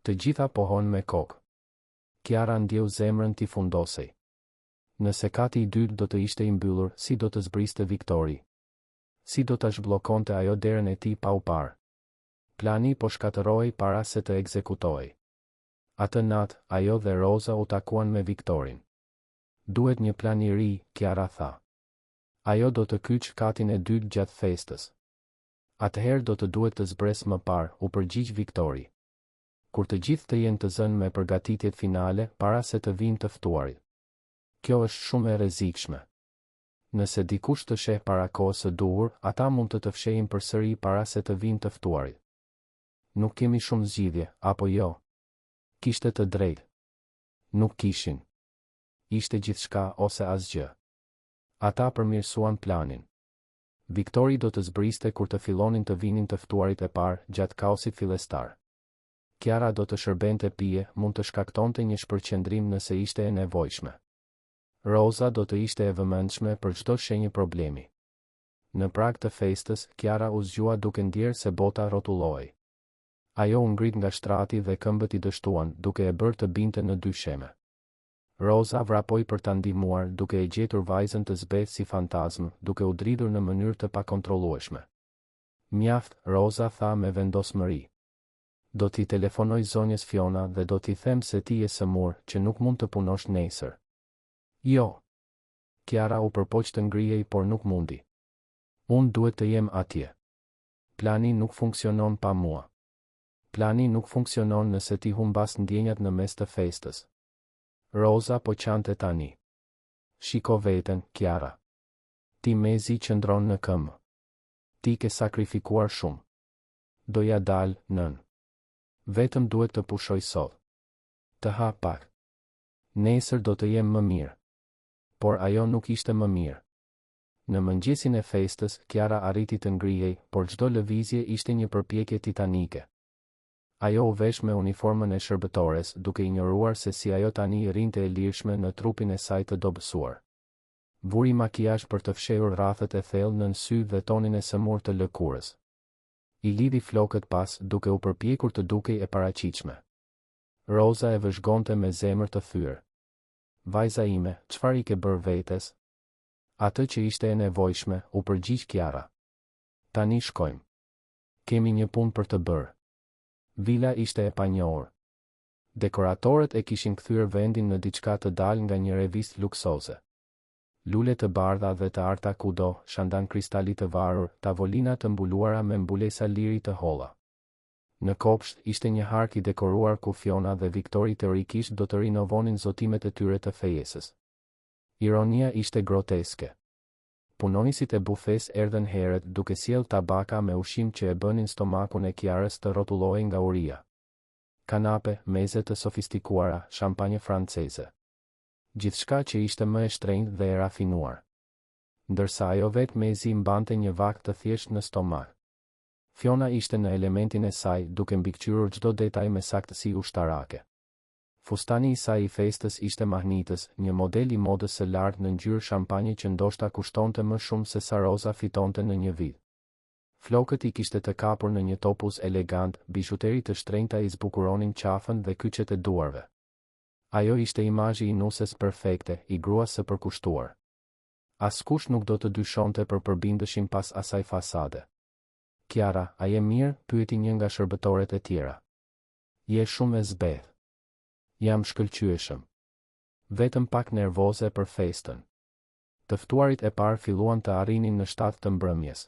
Të gjitha pohon me kokë. Kiara ndjeu zemrën t'i fundosej. Nëse kati i dytë do të ishte i mbyllur, si do të zbriste Viktori? Si do ta zhbllokonte ajo derën e tij pa u parë? Plani po shkatërrohej para se të ekzekutohej. Atë natë, ajo dhe Roza u takuan me Viktorin. Duhet një plan i ri, Kiara tha. Ajo do të kyç katin e dytë gjatë festës. Atëherë do të duhet të zbres më parë, u përgjigj Viktori. Kur të gjithë të jenë të zënë me përgatitjet finale para se të vinë të ftuarit. Kjo është shumë e rrezikshme. Nëse dikush të sheh para kohës së duhur, ata mund të fshejnë përsëri para se të vinë të ftuarit. Nuk kemi shumë zgjidhje, apo jo? Kishte të drejtë. Nuk kishin. Ishte gjithçka ose asgjë. Ata përmirësuan planin. Viktori do të zbriste kur të fillonin të vinin të ftuarit e parë gjatë kaosit fillestar. Kiara do të shërbente pije, mund të shkaktonte një shpërqendrim nëse ishte e nevojshme. Roza do të ishte e vëmendshme për çdo shenjë problemi. Në prag të festës, Kiara u zgjua duke ndjerë se bota rrotullohej. Ajo u ngrit nga shtrati dhe këmbët i dështuan, duke e bërë të binte në dysheme. Roza vrapoi për ta ndihmuar, duke e gjetur vajzën të zbehtë si fantazm, duke u dridhur në mënyrë të pakontrollueshme. Mjaft, Roza tha me vendosmëri. Do t'i telefonoj zonjës Fiona dhe do t'i them se ti je sëmur, që nuk mund të punosh nesër. Jo. Kiara u përpoq të ngrihej, por nuk mundi. Unë duhet të jem atje. Plani nuk funksionon pa mua. Plani nuk funksionon nëse ti humbas ndjenjat në mes të festës. Roza po qante tani. Shiko veten, Kiara. Ti mezi qëndron në këmbë. Ti ke sakrifikuar shumë. Doja dal, nën. Vetëm duhet të pushoj sot. Të ha pak. Nesër do të jem më mirë. Por ajo nuk ishte më mirë. Në mëngjesin e festës, Kiara arriti të ngrihej, por çdo lëvizje ishte një përpjekje titanike. Ajo u vesh me uniformën e shërbëtores, duke injoruar se si ajo tani rrinte e lirshme në trupin e saj të dobësuar. Vuri makiazh për të fshehur rrafet e thellë nën sy dhe tonin e sëmur të lëkurës. I lidhi flokët pas, duke u përpjekur të dukej e paraqitshme. Roza e vëzhgonte me zemër të thyrë. Vajza ime, çfarë i ke bërë vetes? Atë që ishte e nevojshme, u përgjigj Kiara. Tani shkojmë. Kemi një punë për të bërë. Vila ishte e panjohur. Dekoratorët e kishin kthyer vendin në diçka të dalë nga një revistë luksoze. Lule të bardha dhe të arta kudo, shandan kristali të varur, tavolina të mbuluara me mbulesa liri të holla. Në kopsht ishte një hark i dekoruar ku Fiona dhe Viktori teorikisht do të rinovonin zotimet e tyre të fejesës. Ironia ishte groteske. Punonësit e bufes erdhen herët duke sjell tabaka me ushqim që e bënin stomakun e Kiarës të rrotullohej nga uria. Kanape, meze të sofistikuara, shampanjë franceze. Gjithçka që ishte më e shtrenjtë dhe e rafinuar. Ndërsa ajo vetë mezi mbante një vakt të thjeshtë në stomak. Fiona ishte në elementin e saj duke mbikëqyrur çdo detaj me saktësi ushtarake. Fustani i saj i festës ishte mahnitës, një model i modës së lartë në ngjyrë shampanjë që ndoshta kushtonte më shumë se sa Roza fitonte në një vit. Flokët i kishte të kapur në një topuz elegant, bijuteri të shtrenjta i zbukuronin qafën dhe kyçet e duarve. Ajo ishte imazhi i nuses perfekte, i gruas së përkushtuar. Askush nuk do të dyshonte për përbindëshin pas asaj fasade. Kiara, a je mirë? Pyeti një nga shërbëtoret e tjera. Je shumë e zbeth. Jam shkëlqyeshëm. Vetëm pak nervoze për festën. Të ftuarit e parë filluan të arrinin në 7 të mbrëmjes.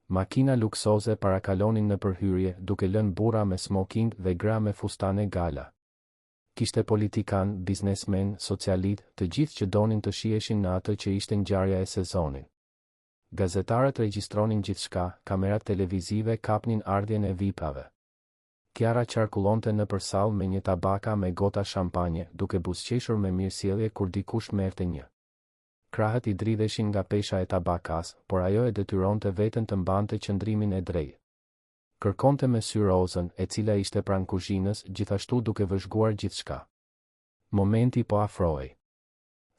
Makina luksoze parakalonin në përhyrje duke lënë burra me smoking dhe gra me fustane gala. Kishte politikan, biznesmen, socialit, të gjithë që donin të shiheshin në atë që ishte ngjarja e sezonit. Gazetarët regjistronin gjithçka, kamerat televizive kapnin ardhjen e VIP-ave. Kiara qarkullonte nëpër sallë me një tabaka me gota shampanje, duke buzëqeshur me mirësjellje kur dikush merrte një. Krahët i dridheshin nga pesha e tabakas, por ajo e detyronte veten të mbante qëndrimin e drejtë. Kërkonte me sy Rozën, e cila ishte pranë kuzhinës, gjithashtu duke vëzhguar gjithçka. Momenti po afrohej.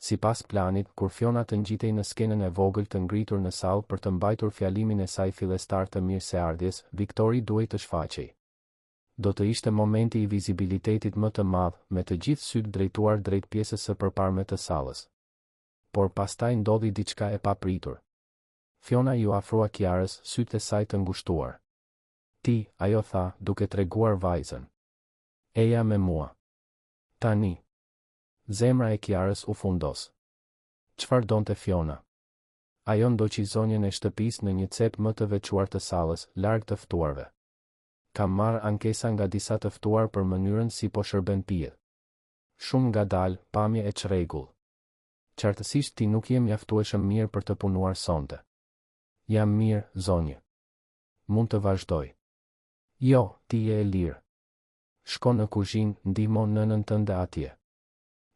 Sipas planit, kur Fiona të ngjitej në skenën e vogël të ngritur në sallë për të mbajtur fjalimin e saj fillestar të mirëseardhjes, Viktori duhej të shfaqej. Do të ishte momenti i vizibilitetit më të madh, me të gjithë sytë drejtuar drejt pjesës së përparme të sallës. Por pastaj ndodhi diçka e papritur. Fiona ju afrua Kiarës, sytë e saj të ngushtuar. Ti, ajo tha, duke treguar vajzën. Eja me mua. Tani. Zemra e Kiarës u fundos. Çfarë donte Fiona? Ajo ndoqi zonjën e shtëpisë në një cep më të veçuar të sallës, larg të ftuarve. Kam marrë ankesa nga disa të ftuar për mënyrën si po shërben pijet. Shumë ngadalë, pamje e çrregull. Qartësisht ti nuk je mjaftueshëm mirë për të punuar sonte. Jam mirë, zonjë. Mund të vazhdoj. Jo, ti je e lirë. Shko në kuzhinë, ndihmo nënën tënde atje.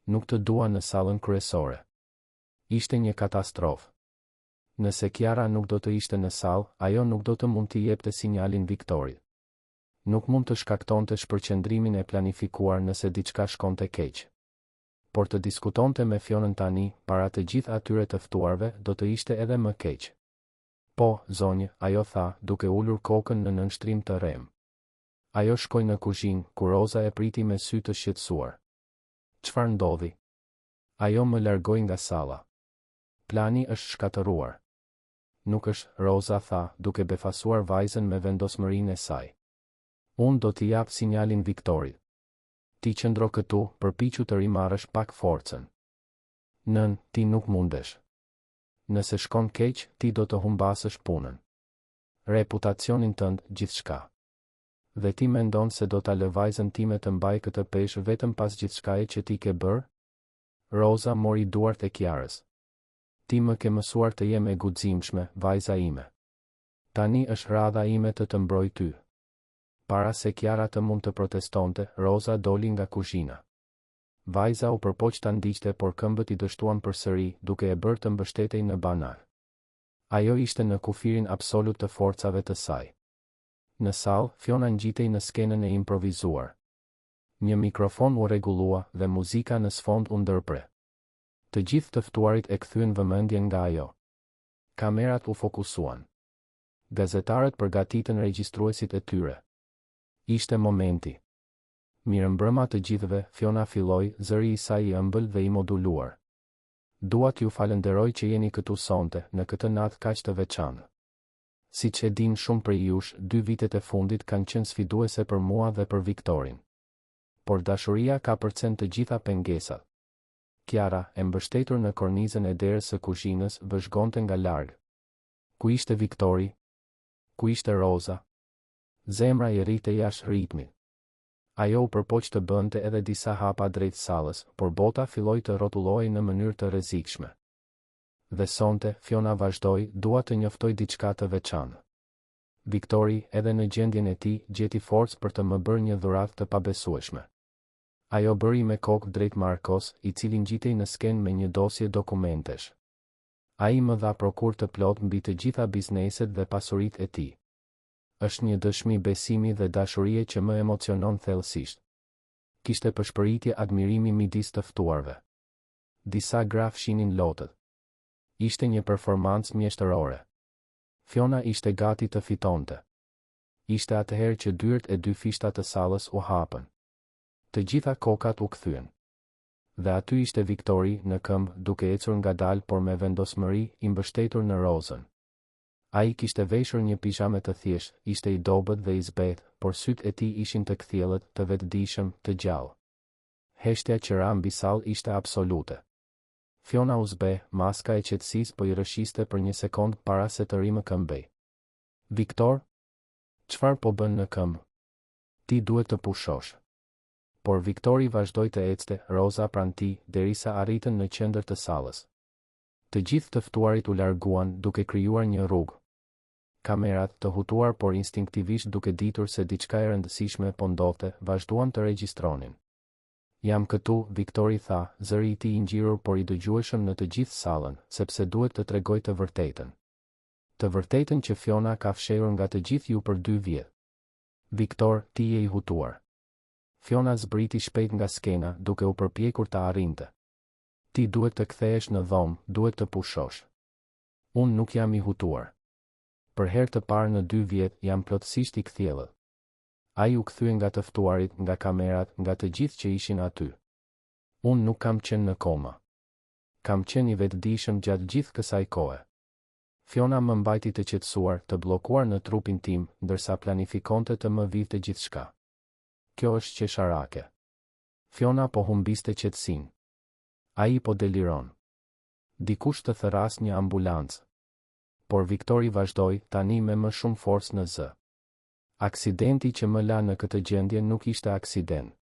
Nuk të dua në sallën kryesore. Ishte një katastrofë. Nëse Kiara nuk do të ishte në sallë, ajo nuk do të mund t'i jepte sinjalin Viktorit. Nuk mund të shkaktonte shpërqendrimin e planifikuar nëse diçka shkonte keq. Por të diskutonte me Fionën tani, para të gjithë atyre të ftuarve, do të ishte edhe më keq. Po, zonjë, ajo tha, duke ulur kokën në nënshtrim të rrem. Ajo shkoi në kuzhinë, ku Roza e priti me sy të shqetësuar. Çfarë ndodhi? Ajo më largoi nga salla. Plani është shkatëruar. Nuk është, Roza tha, duke befasuar vajzën me vendosmërinë e saj. Unë do t'i jap sinjalin Viktorit. Ti qëndro këtu, përpiqu të rimarrësh pak forcën. Nën, ti nuk mundesh. Nëse shkon keq, ti do të humbasësh punën. Reputacionin tënd, gjithçka. Dhe ti mendon se do ta lë vajzën time të mbaj këtë peshë vetëm pas gjithçkaje që ti ke bërë? Roza mori duart e Kiarës. Ti më ke mësuar të jem e guximshme, vajza ime. Tani është radha ime të mbroj ty. Para se Kiara të mund të protestonte, Roza doli nga kuzhina. Vajza u përpoq ta ndiqte, por këmbët i dështuan përsëri, duke e bërë të mbështetej në banak. Ajo ishte në kufirin absolut të forcave të saj. Në sallë, Fiona ngjitej në skenën e improvizuar. Një mikrofon u rregullua dhe muzika në sfond u ndërpre. Të gjithë të ftuarit e kthyen vëmendjen nga ajo. Kamerat u fokusuan. Gazetarët përgatitën regjistruesit e tyre. Ishte momenti. Mirëmbrëma të gjithëve, Fiona filloi, zëri i saj i ëmbël dhe i moduluar. Dua t'ju falenderoj që jeni këtu sonte, në këtë natë kaq të veçantë. Siç e din shumë prej jush, 2 vitet e fundit kanë qenë sfiduese për mua dhe për Viktorin. Por dashuria ka përcen të gjitha pengesat. Kiara, e mbështetur në kornizën e derës së kuzhinës, vëzhgonte nga larg. Ku ishte Viktori? Ku ishte Roza? Zemra i rrite jashtë ritmit. Ajo u përpoq të bënte edhe disa hapa drejt sallës, por bota filloi të rrotullohej në mënyrë të rrezikshme. Dhe sonte, Fiona vazhdoi, dua të njoftoj diçka të veçantë. Viktori, edhe në gjendjen e tij, gjeti forcë për të më bërë një dhuratë të pabesueshme. Ajo bëri me kokë drejt Marcos, i cili ngjitej në skenë me një dosje dokumentesh. Ai më dha prokur të plot mbi të gjitha bizneset dhe pasuritë e tij. Është një dëshmi besimi dhe dashurie që më emocionon thellësisht. Kishte përshpëritje admirimi midis të ftuarve. Disa gra fshinin lotët. Ishte një performancë mjeshtërore. Fiona ishte gati të fitonte. Ishte atëherë që dyert e dy fishtat të sallës u hapën. Të gjitha kokat u kthyen. Dhe aty ishte Viktori në këmbë, duke ecur ngadalë por me vendosmëri, i mbështetur në Rozën. Ai kishte veshur një pijame të thjeshtë, ishte i dobët dhe i zbetë, por sytë e tij ishin të kthjellët, të vetëdijshëm, të gjallë. Heshtja që ra mbi sallë ishte absolute. Fiona u zbe, maska e qetësisë po i rrëshiste për një sekond para se të rimë këmbej. Viktor? Çfarë po bën në këmbë? Ti duhet të pushosh. Por Viktori vazhdoi të ecte, Roza pranë tij, derisa arritën në qendër të sallës. Të gjithë të ftuarit u larguan, duke krijuar një rrugë. Kamerat, të hutuar por instinktivisht duke ditur se diçka e rëndësishme po ndodhte, vazhduan të regjistronin. Jam këtu, Viktori tha, zëri i tij i ngjirur por i dëgjueshëm në të gjithë sallën, sepse duhet të tregoj të vërtetën. Të vërtetën që Fiona ka fshehur nga të gjithë ju për 2 vjet. Viktor, ti je i hutuar. Fiona zbriti shpejt nga skena, duke u përpjekur ta arrinte. Ti duhet të kthehesh në dhomë, duhet të pushosh. Unë nuk jam i hutuar. Për herë të parë në 2 vjet jam plotësisht i kthjellët. Ai u kthye nga të ftuarit, nga kamerat, nga të gjithë që ishin aty. Unë nuk kam qenë në koma. Kam qenë i vetëdijshëm gjatë gjithë kësaj kohe. Fiona më mbajti të qetësuar, të bllokuar në trupin tim, ndërsa planifikonte të më vinte gjithçka. Kjo është qesharake. Fiona po humbiste qetësinë. Ai po deliron. Dikush të thëras një ambulancë. Por Viktori vazhdoi, tani me më shumë forcë në zë. Aksidenti që më la në këtë gjendje nuk ishte aksident.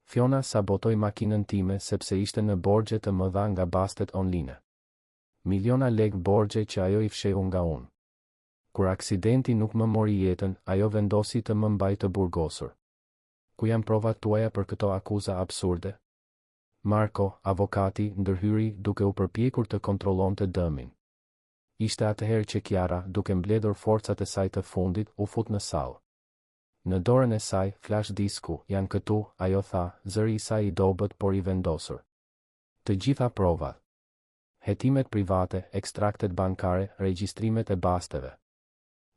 Fiona sabotoi makinën time sepse ishte në borxhe të mëdha nga bastet online. Miliona lekë borxhe që ajo i fshehu nga unë. Kur aksidenti nuk më mori jetën, ajo vendosi të më mbajë të burgosur. Ku janë provat tuaja për këto akuza absurde? Marco, avokati, ndërhyri duke u përpjekur të kontrollonte dëmin. Ishte atëherë që Chiara, duke mbledhur forcat e saj të fundit, u fut në sallë. Në dorën e saj, flash disku, janë këtu, ajo tha, zëri i saj i dobët por i vendosur. Të gjitha provat. Hetimet private, ekstraktet bankare, regjistrimet e basteve.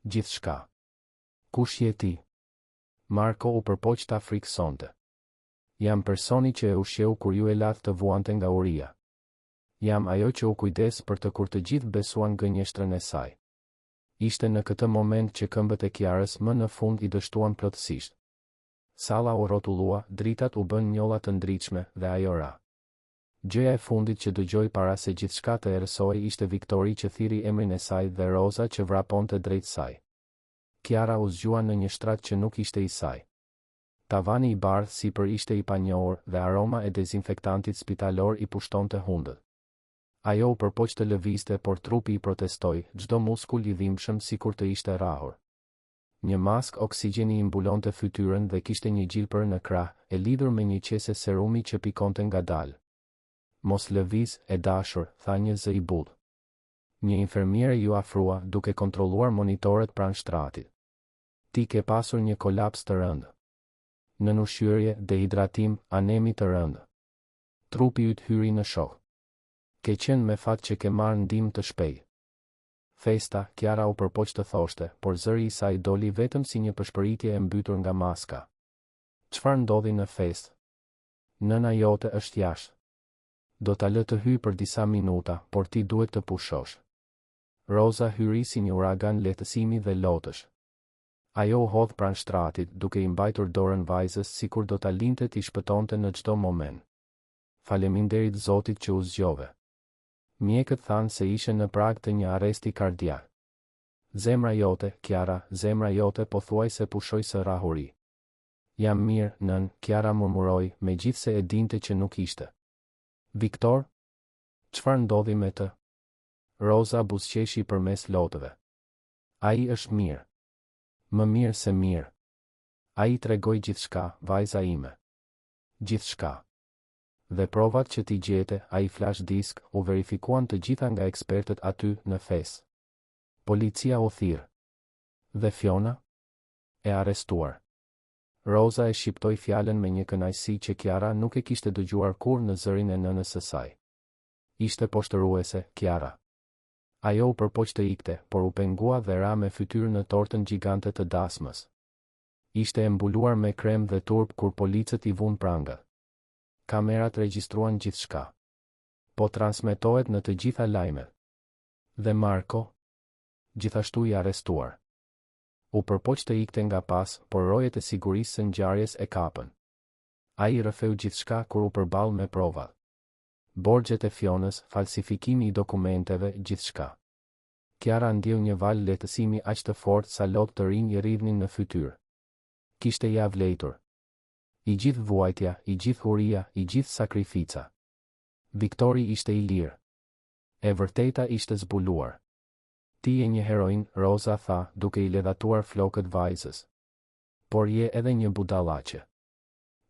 Gjithçka. Kush je ti? Marco u përpoq ta friksonte. Jam personi që e ushqeu kur ju e lath të vuante nga uria. Jam ajo që u kujdes për të kur të gjithë besuan gënjeshtrën e saj. Ishte në këtë moment që këmbët e Kiarës më në fund i dështuan plotësisht. Salla u rrotullua, dritat u bën njolla të ndritshme dhe ajo ra. Gjëja e fundit që dëgjoi para se gjithçka të errësohej ishte Viktori që thiri emrin e saj dhe Roza që vraponte drejt saj. Chiara u zgjua në një shtrat që nuk ishte i saj. Tavani i bardhë sipër ishte i panjohur dhe aroma e dezinfektantit spitalor i pushtonte hundët. Ajo u përpoq të lëvizte, por trupi i protestoi, çdo muskull i dhimbshëm sikur të ishte rrahur. Një mask oksigjeni i mbulonte fytyrën dhe kishte një gjilpër në krah, e lidhur me një qese serumi që pikonte ngadalë. Mos lëviz, e dashur, tha një zë i butë. Një infermiere ju afrua, duke kontrolluar monitoret pranë shtratit. Ti ke pasur një kolaps të rëndë. Në ushqyerje, dehidratim, anemi të rëndë. Trupi yt hyri në shok. Ke qenë me fat që ke marrë ndihmë të shpejtë. Festa, Chiara u përpoq të thoshte, por zëri i saj doli vetëm si një përshpëritje e mbytur nga maska. Çfarë ndodhi në festë? Nëna jote është jashtë. Do ta lë të hyj për disa minuta, por ti duhet të pushosh. Roza hyri si një uragan lehtësimi dhe lotësh. Ajo u hodh pranë shtratit, duke i mbajtur dorën vajzës sikur do ta linte t'i shpëtonte në çdo moment. Faleminderit Zotit që u zgjove. Mjekët thanë se ishe në prag të një arresti kardiak. Zemra jote, Kiara, zemra jote pothuajse pushoi së rahuri. Jam mirë, nën, Kiara murmuroi, megjithse e dinte që nuk ishte. Viktor? Çfarë ndodhi me të? Roza buzëqeshi përmes lotëve. Ai është mirë. Më mirë se mirë. Ai tregoi gjithçka, vajza ime. Gjithçka. Dhe provat që t'i gjete, ai flash disk, u verifikuan të gjitha nga ekspertët aty në fes. Policia u thirr. Dhe Fiona? E arrestuar. Roza e shqiptoi fjalën me një kënaqësi që Kiara nuk e kishte dëgjuar kurrë në zërin e nënës së saj. Ishte poshtëruese, Kiara. Ajo u përpoq të ikte, por u pengua dhe ra me fytyrë në tortën gjigante të dasmës. Ishte e mbuluar me krem dhe turp kur policët i vunë pranga. Kamerat regjistruan gjithçka. Po transmetohet në të gjitha lajmet. Dhe Marko? Gjithashtu i arrestuar. U përpoq të ikte nga pas, por rojet e sigurisë së ngjarjes e kapën. Ai rrëfeu gjithçka kur u përball me provat. Borxhet e Fionës, falsifikimi i dokumenteve, gjithçka. Kiara ndjeu një val lehtësimi aq të fortë sa lot të rinj i rridhnin në fytyrë. Kishte ja vlejtur. I gjithë vuajtja, i gjithë huria, i gjithë sakrifica. Viktori ishte i lirë. E vërteta ishte zbuluar. Ti je një heroin, Roza tha, duke i ledhatuar flokët vajzës. Por je edhe një budallaqe.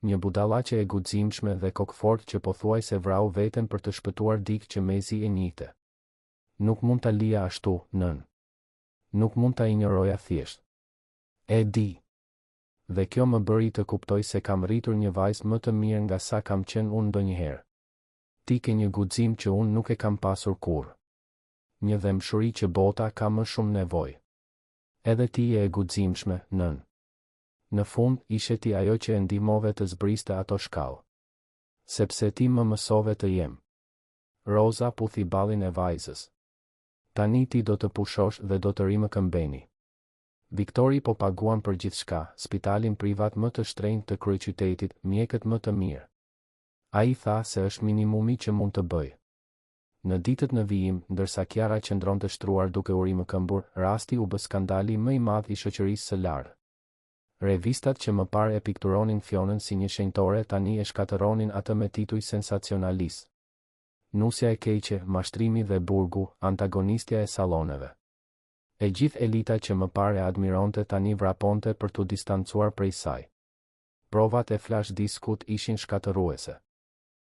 Një budallaqe e guximshme dhe kokfort që pothuajse vrau veten për të shpëtuar dikë që mezi e njihte. Nuk mund ta lija ashtu, nën. Nuk mund ta injoroja thjesht. E di. Dhe kjo më bëri të kuptoj se kam rritur një vajzë më të mirë nga sa kam qenë unë ndonjëherë. Ti ke një guxim që unë nuk e kam pasur kurrë. Një dëmshuri që bota ka më shumë nevojë. Edhe ti je e guximshme, nën. Në fund, ishe ti ajo që e ndihmove të zbriste ato shkallë. Sepse ti më mësove të jem. Roza puthi ballin e vajzës. Tani ti do të pushosh dhe do të rimë këmbeni. Viktori po paguan për gjithçka, spitalin privat më të shtrenjtë të kryeqytetit, mjekët më të mirë. Ai tha se është minimumi që mund të bëj. Në ditët në vijim, ndërsa Kiara qëndronte shtruar duke u rikëmbur, rasti u bë skandali më i madh i shoqërisë së lartë. Revistat që më parë e pikturonin Fionën si një shenjtore tani e shkatëronin atë me tituj sensacionalist. Nusja e keqe, mashtrimi dhe burgu, antagonistja e salloneve. E gjithë elita që më parë e admironte tani vraponte për t'u distancuar prej saj. Provat e flash diskut ishin shkatëruese.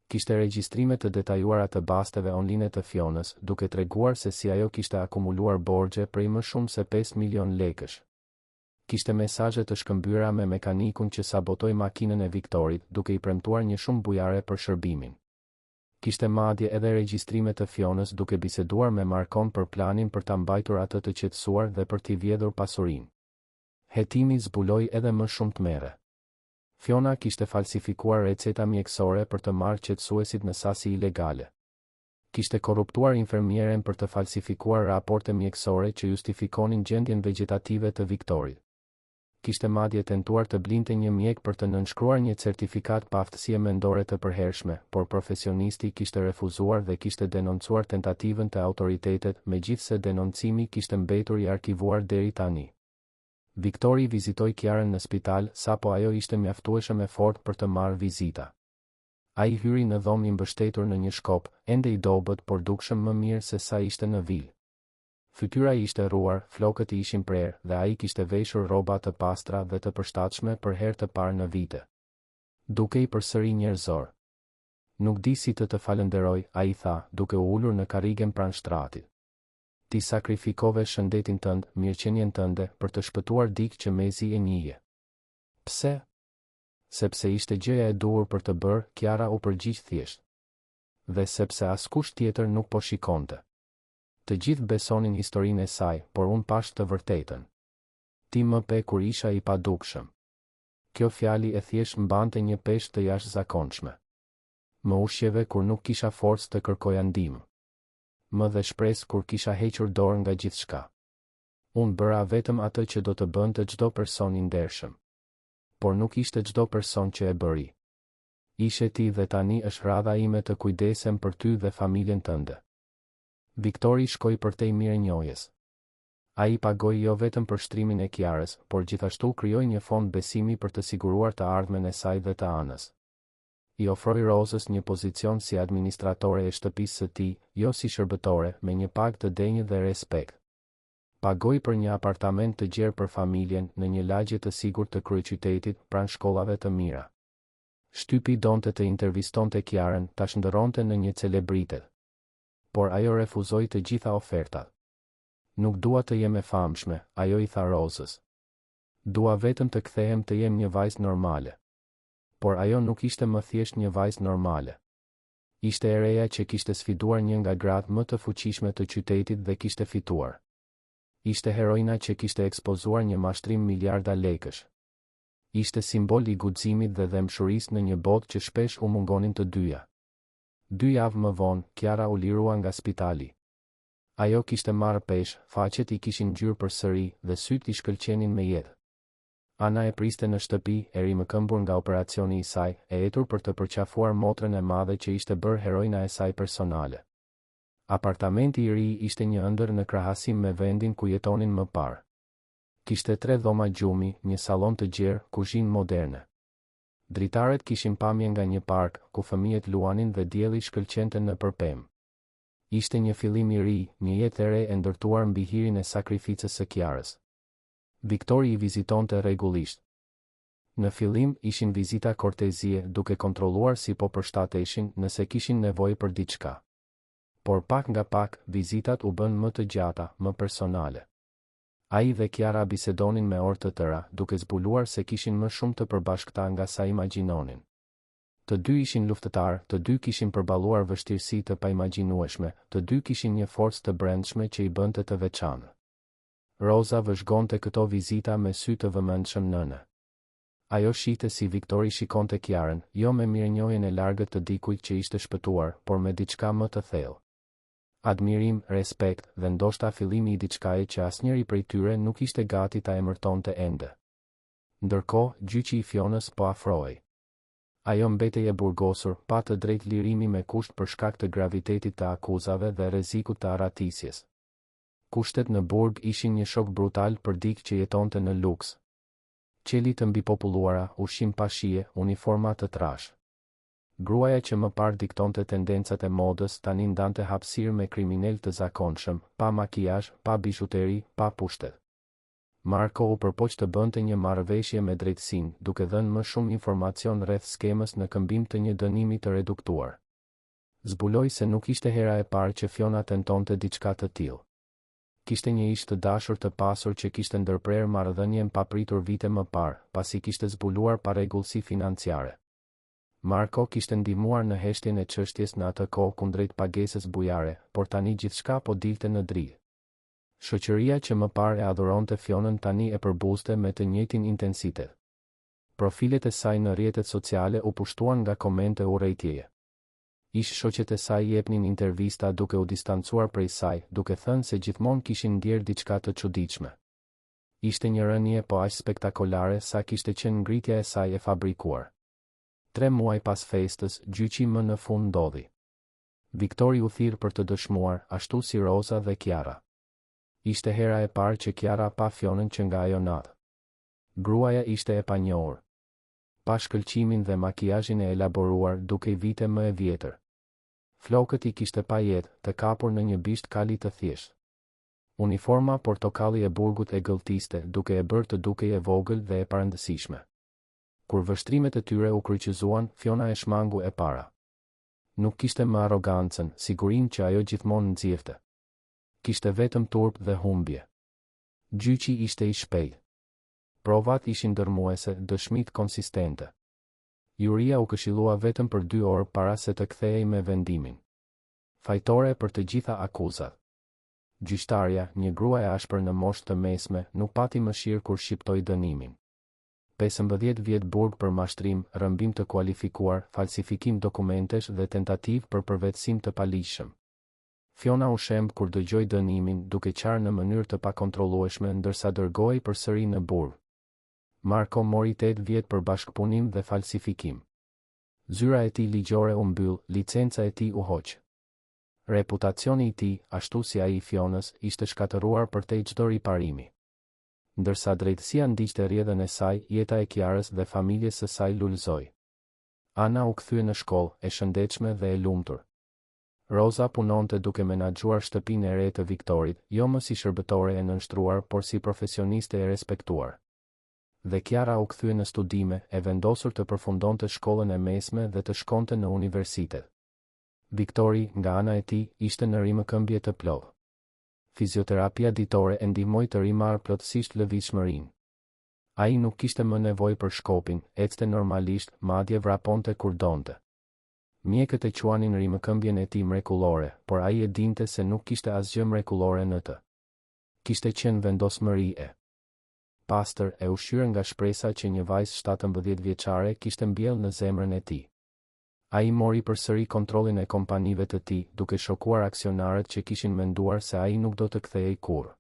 Kishte regjistrime të detajuara të basteve online të Fionës, duke treguar se si ajo kishte akumuluar borxhe prej më shumë se 5 milion lekësh. Kishte mesazhe të shkëmbyera me mekanikun që sabotoi makinën e Viktorit, duke i premtuar një shumë bujare për shërbimin. Kishte madje edhe regjistrime të Fionës duke biseduar me Markon për planin për ta mbajtur atë të qetësuar dhe për t'i vjedhur pasurinë. Hetimi zbuloi edhe më shumë tmerre. Fiona kishte falsifikuar receta mjekësore për të marrë qetësuesit në sasi ilegale. Kishte korruptuar infermieren për të falsifikuar raporte mjekësore që justifikonin gjendjen vegetative të Viktorit. Kishte madje tentuar të blinte një mjek për të nënshkruar një certifikat pa aftësie mendore të përhershme, por profesionisti kishte refuzuar dhe kishte denoncuar tentativën të autoritetet, megjithse denoncimi kishte mbetur i arkivuar deri tani. Viktori vizitoi Kiarën në spital, sapo ajo ishte mjaftueshëm e fortë për të marrë vizita. Ai hyri në dhomë i mbështetur në një shkop, ende i dobët por dukshëm më mirë se sa ishte në vil. Fytyra i ishte rruar, flokët i ishin prerë dhe ai kishte veshur rroba të pastra dhe të përshtatshme për herë të parë në vite. Dukej përsëri njerëzor. Nuk di si të falenderoj, ai tha, duke u ulur në karrigen pranë shtratit. Ti sakrifikove shëndetin tënd, mirëqenien tënde, për të shpëtuar dikë që mezi e njihje. Pse? Sepse ishte gjëja e duhur për të bërë, Kiara u përgjigj thjesht. Dhe sepse askush tjetër nuk po shikonte. Të gjithë besonin historinë e saj, por unë pash të vërtetën. Ti më pe kur isha i padukshëm. Kjo fjali e thjesht mbante një peshë të jashtëzakonshme. Më ushqeve kur nuk kisha forcë të kërkoja ndihmë. Më dhe shpresë kur kisha hequr dorë nga gjithçka. Unë bëra vetëm atë që do të bënte çdo person i ndershëm. Por nuk ishte çdo person që e bëri. Ishe ti dhe tani është radha ime të kujdesem për ty dhe familjen tënde. Viktori shkoi përtej mirënjohjes. Ai pagoi jo vetëm për shtrimin e Kiarës, por gjithashtu krijoi një fond besimi për të siguruar të ardhmen e saj dhe të anës. I ofroi Rozës një pozicion si administratore e shtëpisë së tij, jo si shërbëtore, me një pagë të denjë dhe respekt. Pagoi për një apartament të gjerë për familjen në një lagje të sigurt të kryeqytetit, pranë shkollave të mira. Shtypi donte të intervistonte Kiarën, ta shndërronte në një celebritet. Por ajo refuzoi të gjitha ofertat. Nuk dua të jem e famshme, ajo i tha Rozës. Dua vetëm të kthehem të jem një vajzë normale. Por ajo nuk ishte më thjesht një vajzë normale. Ishte e reja që kishte sfiduar një nga gratë më të fuqishme të qytetit dhe kishte fituar. Ishte heroina që kishte ekspozuar një mashtrim miliarda lekësh. Ishte simbol i guximit dhe dëmshurisë në një botë që shpesh u mungonin të dyja. 2 javë më vonë, Kiara u lirua nga spitali. Ajo kishte marrë peshë, faqet i kishin ngjyrë përsëri dhe syt i shkëlqenin me jetë. Ana e priste në shtëpi, e rimëkëmbur nga operacioni i saj, e etur për të përqafuar motrën e madhe që ishte bërë heroina e saj personale. Apartamenti i ri ishte një ëndër në krahasim me vendin ku jetonin më parë. Kishte 3 dhoma gjumi, një sallon të gjerë, kuzhinë moderne. Dritaret kishin pamje nga një park, ku fëmijët luanin dhe dielli shkëlqente në përpemë. Ishte një fillim i ri, një jetë e re e ndërtuar mbi hirin e sakrificës së Kiarës. Viktori i vizitonte rregullisht. Në fillim ishin vizita kortezie, duke kontrolluar si po përshtateshin nëse kishin nevojë për diçka. Por pak nga pak, vizitat u bën më të gjata, më personale. Ai dhe Kiara bisedonin me orë të tëra, duke zbuluar se kishin më shumë të përbashkëta nga sa imagjinonin. Të dy ishin luftëtar, të dy kishin përballuar vështirësi të paimagjinueshme, të dy kishin një forcë të brendshme që i bënte të veçantë. Roza vëzhgonte këto vizita me sy të vëmendshëm nënë. Ajo shihte si Viktori shikonte Kiarën, jo me mirënjohjen e largët të dikujt që ishte shpëtuar, por me diçka më të thellë. Admirim, respekt dhe ndoshta fillimi i diçkaje që asnjëri prej tyre nuk ishte gati ta emërtonte ende. Ndërkohë, gjyqi i Fionës po afrohej. Ajo mbetej e burgosur, pa të drejtë lirimi me kusht për shkak të gravitetit të akuzave dhe rrezikut të arratisjes. Kushtet në burg ishin një shok brutal për dikë që jetonte në luks. Qeli të mbipopulluara, ushqim pa shije, uniforma të trash. Gruaja që më parë diktonte tendencat e modës tani ndante hapësirë me kriminal të zakonshëm, pa makijazh, pa bizhuteri, pa pushtet. Marko u përpoq të bënte një marrëveshje me drejtësinë, duke dhënë më shumë informacion rreth skemës në këmbim të një dënimi të reduktuar. Zbuloi se nuk ishte hera e parë që Fiona tentonte diçka të tillë. Kishte një ish të dashur të pasur që kishte ndërprerë marrëdhënien papritur vite më parë, pasi kishte zbuluar parregullsi financiare. Marko kishte ndihmuar në heshtjen e çështjes në atë kohë kundrejt pagesës bujare, por tani gjithçka po dilte në dridhë. Shoqëria që më parë e adhuronte Fionën tani e përbuzte me të njëjtin intensitet. Profilet e saj në rrjetet sociale u pushtuan nga komente urrejtjeje. Ish shoqet e saj jepnin intervista duke u distancuar prej saj, duke thënë se gjithmonë kishin ndjerë diçka të çuditshme. Ishte një rënje po aq spektakolare sa kishte qenë ngritja e saj e fabrikuar. 3 muaj pas festës, gjyqi më në fund ndodhi. Viktori u thirr për të dëshmuar, ashtu si Roza dhe Kiara. Ishte hera e parë që Kiara pa Fionën që nga ajo natë. Gruaja ishte e panjohur. Pa shkëlqimin dhe makijazhin e elaboruar duke vite më e vjetër. Flokët I kishte pa jetë, të kapur në një bisht kali të thjeshtë. Uniforma portokalli e burgut e gëlltiste, duke e bërë të dukej e vogël dhe e parëndësishme. Kur vështrimet e tyre u kryqëzuan, Fiona e shmangu e para. Nuk kishte më arrogancën, sigurinë që ajo gjithmonë nxjefte. Kishte vetëm turp dhe humbje. Gjyqi ishte I shpejtë. Provat ishin dërmuese, dëshmit konsistente. Juria u këshillua vetëm për 2 orë para se të kthehej me vendimin. Fajtore për të gjitha akuzat. Gjyqtarja, një grua e ashpër në moshë të mesme, nuk pati mëshirë kur shqiptoi dënimin. 15 vjet burg për mashtrim, rrëmbim të kualifikuar, falsifikim dokumentesh dhe tentativë për përvetësim të paligjshëm. Fiona u shemb kur dëgjoi dënimin, duke qarë në mënyrë të pakontrollueshme ndërsa dërgohej përsëri në burg. Marko mori 8 vjet për bashkëpunim dhe falsifikim. Zyra e tij ligjore u mbyll, licenca e tij u hoq. Reputacioni I tij, ashtu si ai I Fionës, ishte shkatëruar përtej çdo riparimi. Ndërsa drejtësia ndiqte rrjedhën e saj, jeta e Kiarës dhe familjes së saj lulëzoi. Ana u kthye në shkollë, e shëndetshme dhe e lumtur. Rosa punonte duke menaxhuar shtëpinë e re të Viktorit, jo më si shërbëtore e nënshtruar, por si profesioniste e respektuar. Dhe Kiara u kthye në studime, e vendosur të përfundonte shkollën e mesme dhe të shkonte në universitet. Viktori, nga ana e tij, ishte në rimëkëmbje të plotë. Fizioterapia ditore e ndihmoi të rimarrë plotësisht lëvizshmërinë. Ai nuk kishte më nevojë për shkopin, ecte normalisht, madje vraponte kur donte. Mjekët e quanin rimëkëmbjen e tij mrekullore, por ai e dinte se nuk kishte asgjë mrekullore në të. Kishte qenë vendosmëri e pastër, e ushqyer nga shpresa që një vajzë 17 vjeçare kishte mbjellë në zemrën e tij. Ai mori përsëri kontrollin e kompanive të tij, duke shokuar aksionarët që kishin menduar se ai nuk do të kthehej kurrë.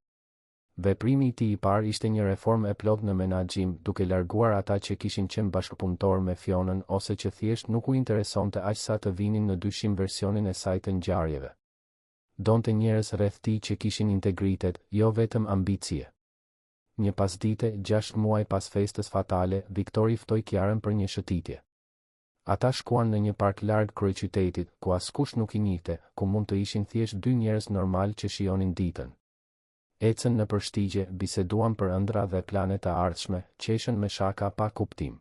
Veprimi I tij I parë ishte një reformë e plotë në menaxhim, duke larguar ata që kishin qenë bashkëpunëtor me Fionën ose që thjesht nuk u interesonte aq sa të vinin në dyshim versionin e saj të ngjarjeve. Donte njerëz rreth tij që kishin integritet, jo vetëm ambicie. Një pasdite, 6 muaj pas festës fatale, Viktori ftoi Kiarën për një shëtitje. Ata shkuan në një park larg kryeqytetit, ku askush nuk I njihte, ku mund të ishin thjesht 2 njerëz normal që shijonin ditën. Ecën në përshtigje, biseduan për ëndra dhe plane të ardhshme, qeshën me shaka pa kuptim.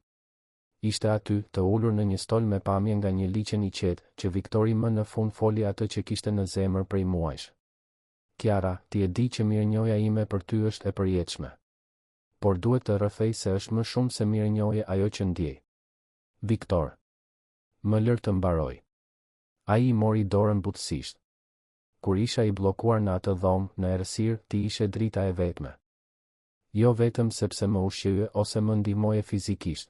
Ishte aty, të ulur në një stol me pamje nga një liçen I qetë, që Viktori më në fund foli atë që kishte në zemër prej muajsh. Kiara, ti e di që mirënjohja ime për ty është e përjetshme. Por duhet të rrëfej se është më shumë se mirënjohje ajo që ndjej. Viktor. Më lër të mbaroj. Ai I mori dorën butësisht. Kur isha I bllokuar në atë dhomë, në errësirë, ti ishe drita e vetme. Jo vetëm sepse më ushqye ose më ndihmoje fizikisht,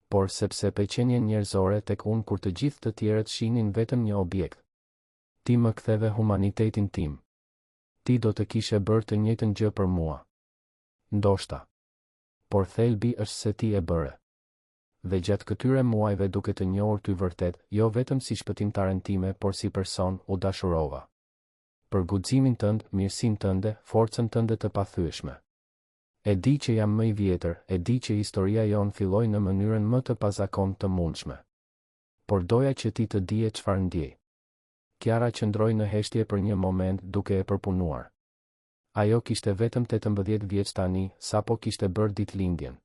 por sepse peqenjen njerëzore tek unë kur të gjithë të tjerët shihnin vetëm një objekt. Ti më ktheve humanitetin tim. Ti do të kishe bërë të njëjtën gjë për mua. Ndoshta. Por thelbi është se ti e bëre. Dhe gjatë këtyre muajve duke të njohur ty vërtet, jo vetëm si shpëtimtaren time, por si person, u dashurova. Për guximin tënd, mirësinë tënde, forcën tënde të pathyeshme. E di që jam më I vjetër, e di që historia jon filloi në mënyrën më të pazakontë të mundshme. Por doja që ti të dije çfarë ndjej. Kiara qëndroi në heshtje për një moment duke e përpunuar. Ajo kishte vetëm 18 vjeç tani, sapo kishte bërë ditëlindjen.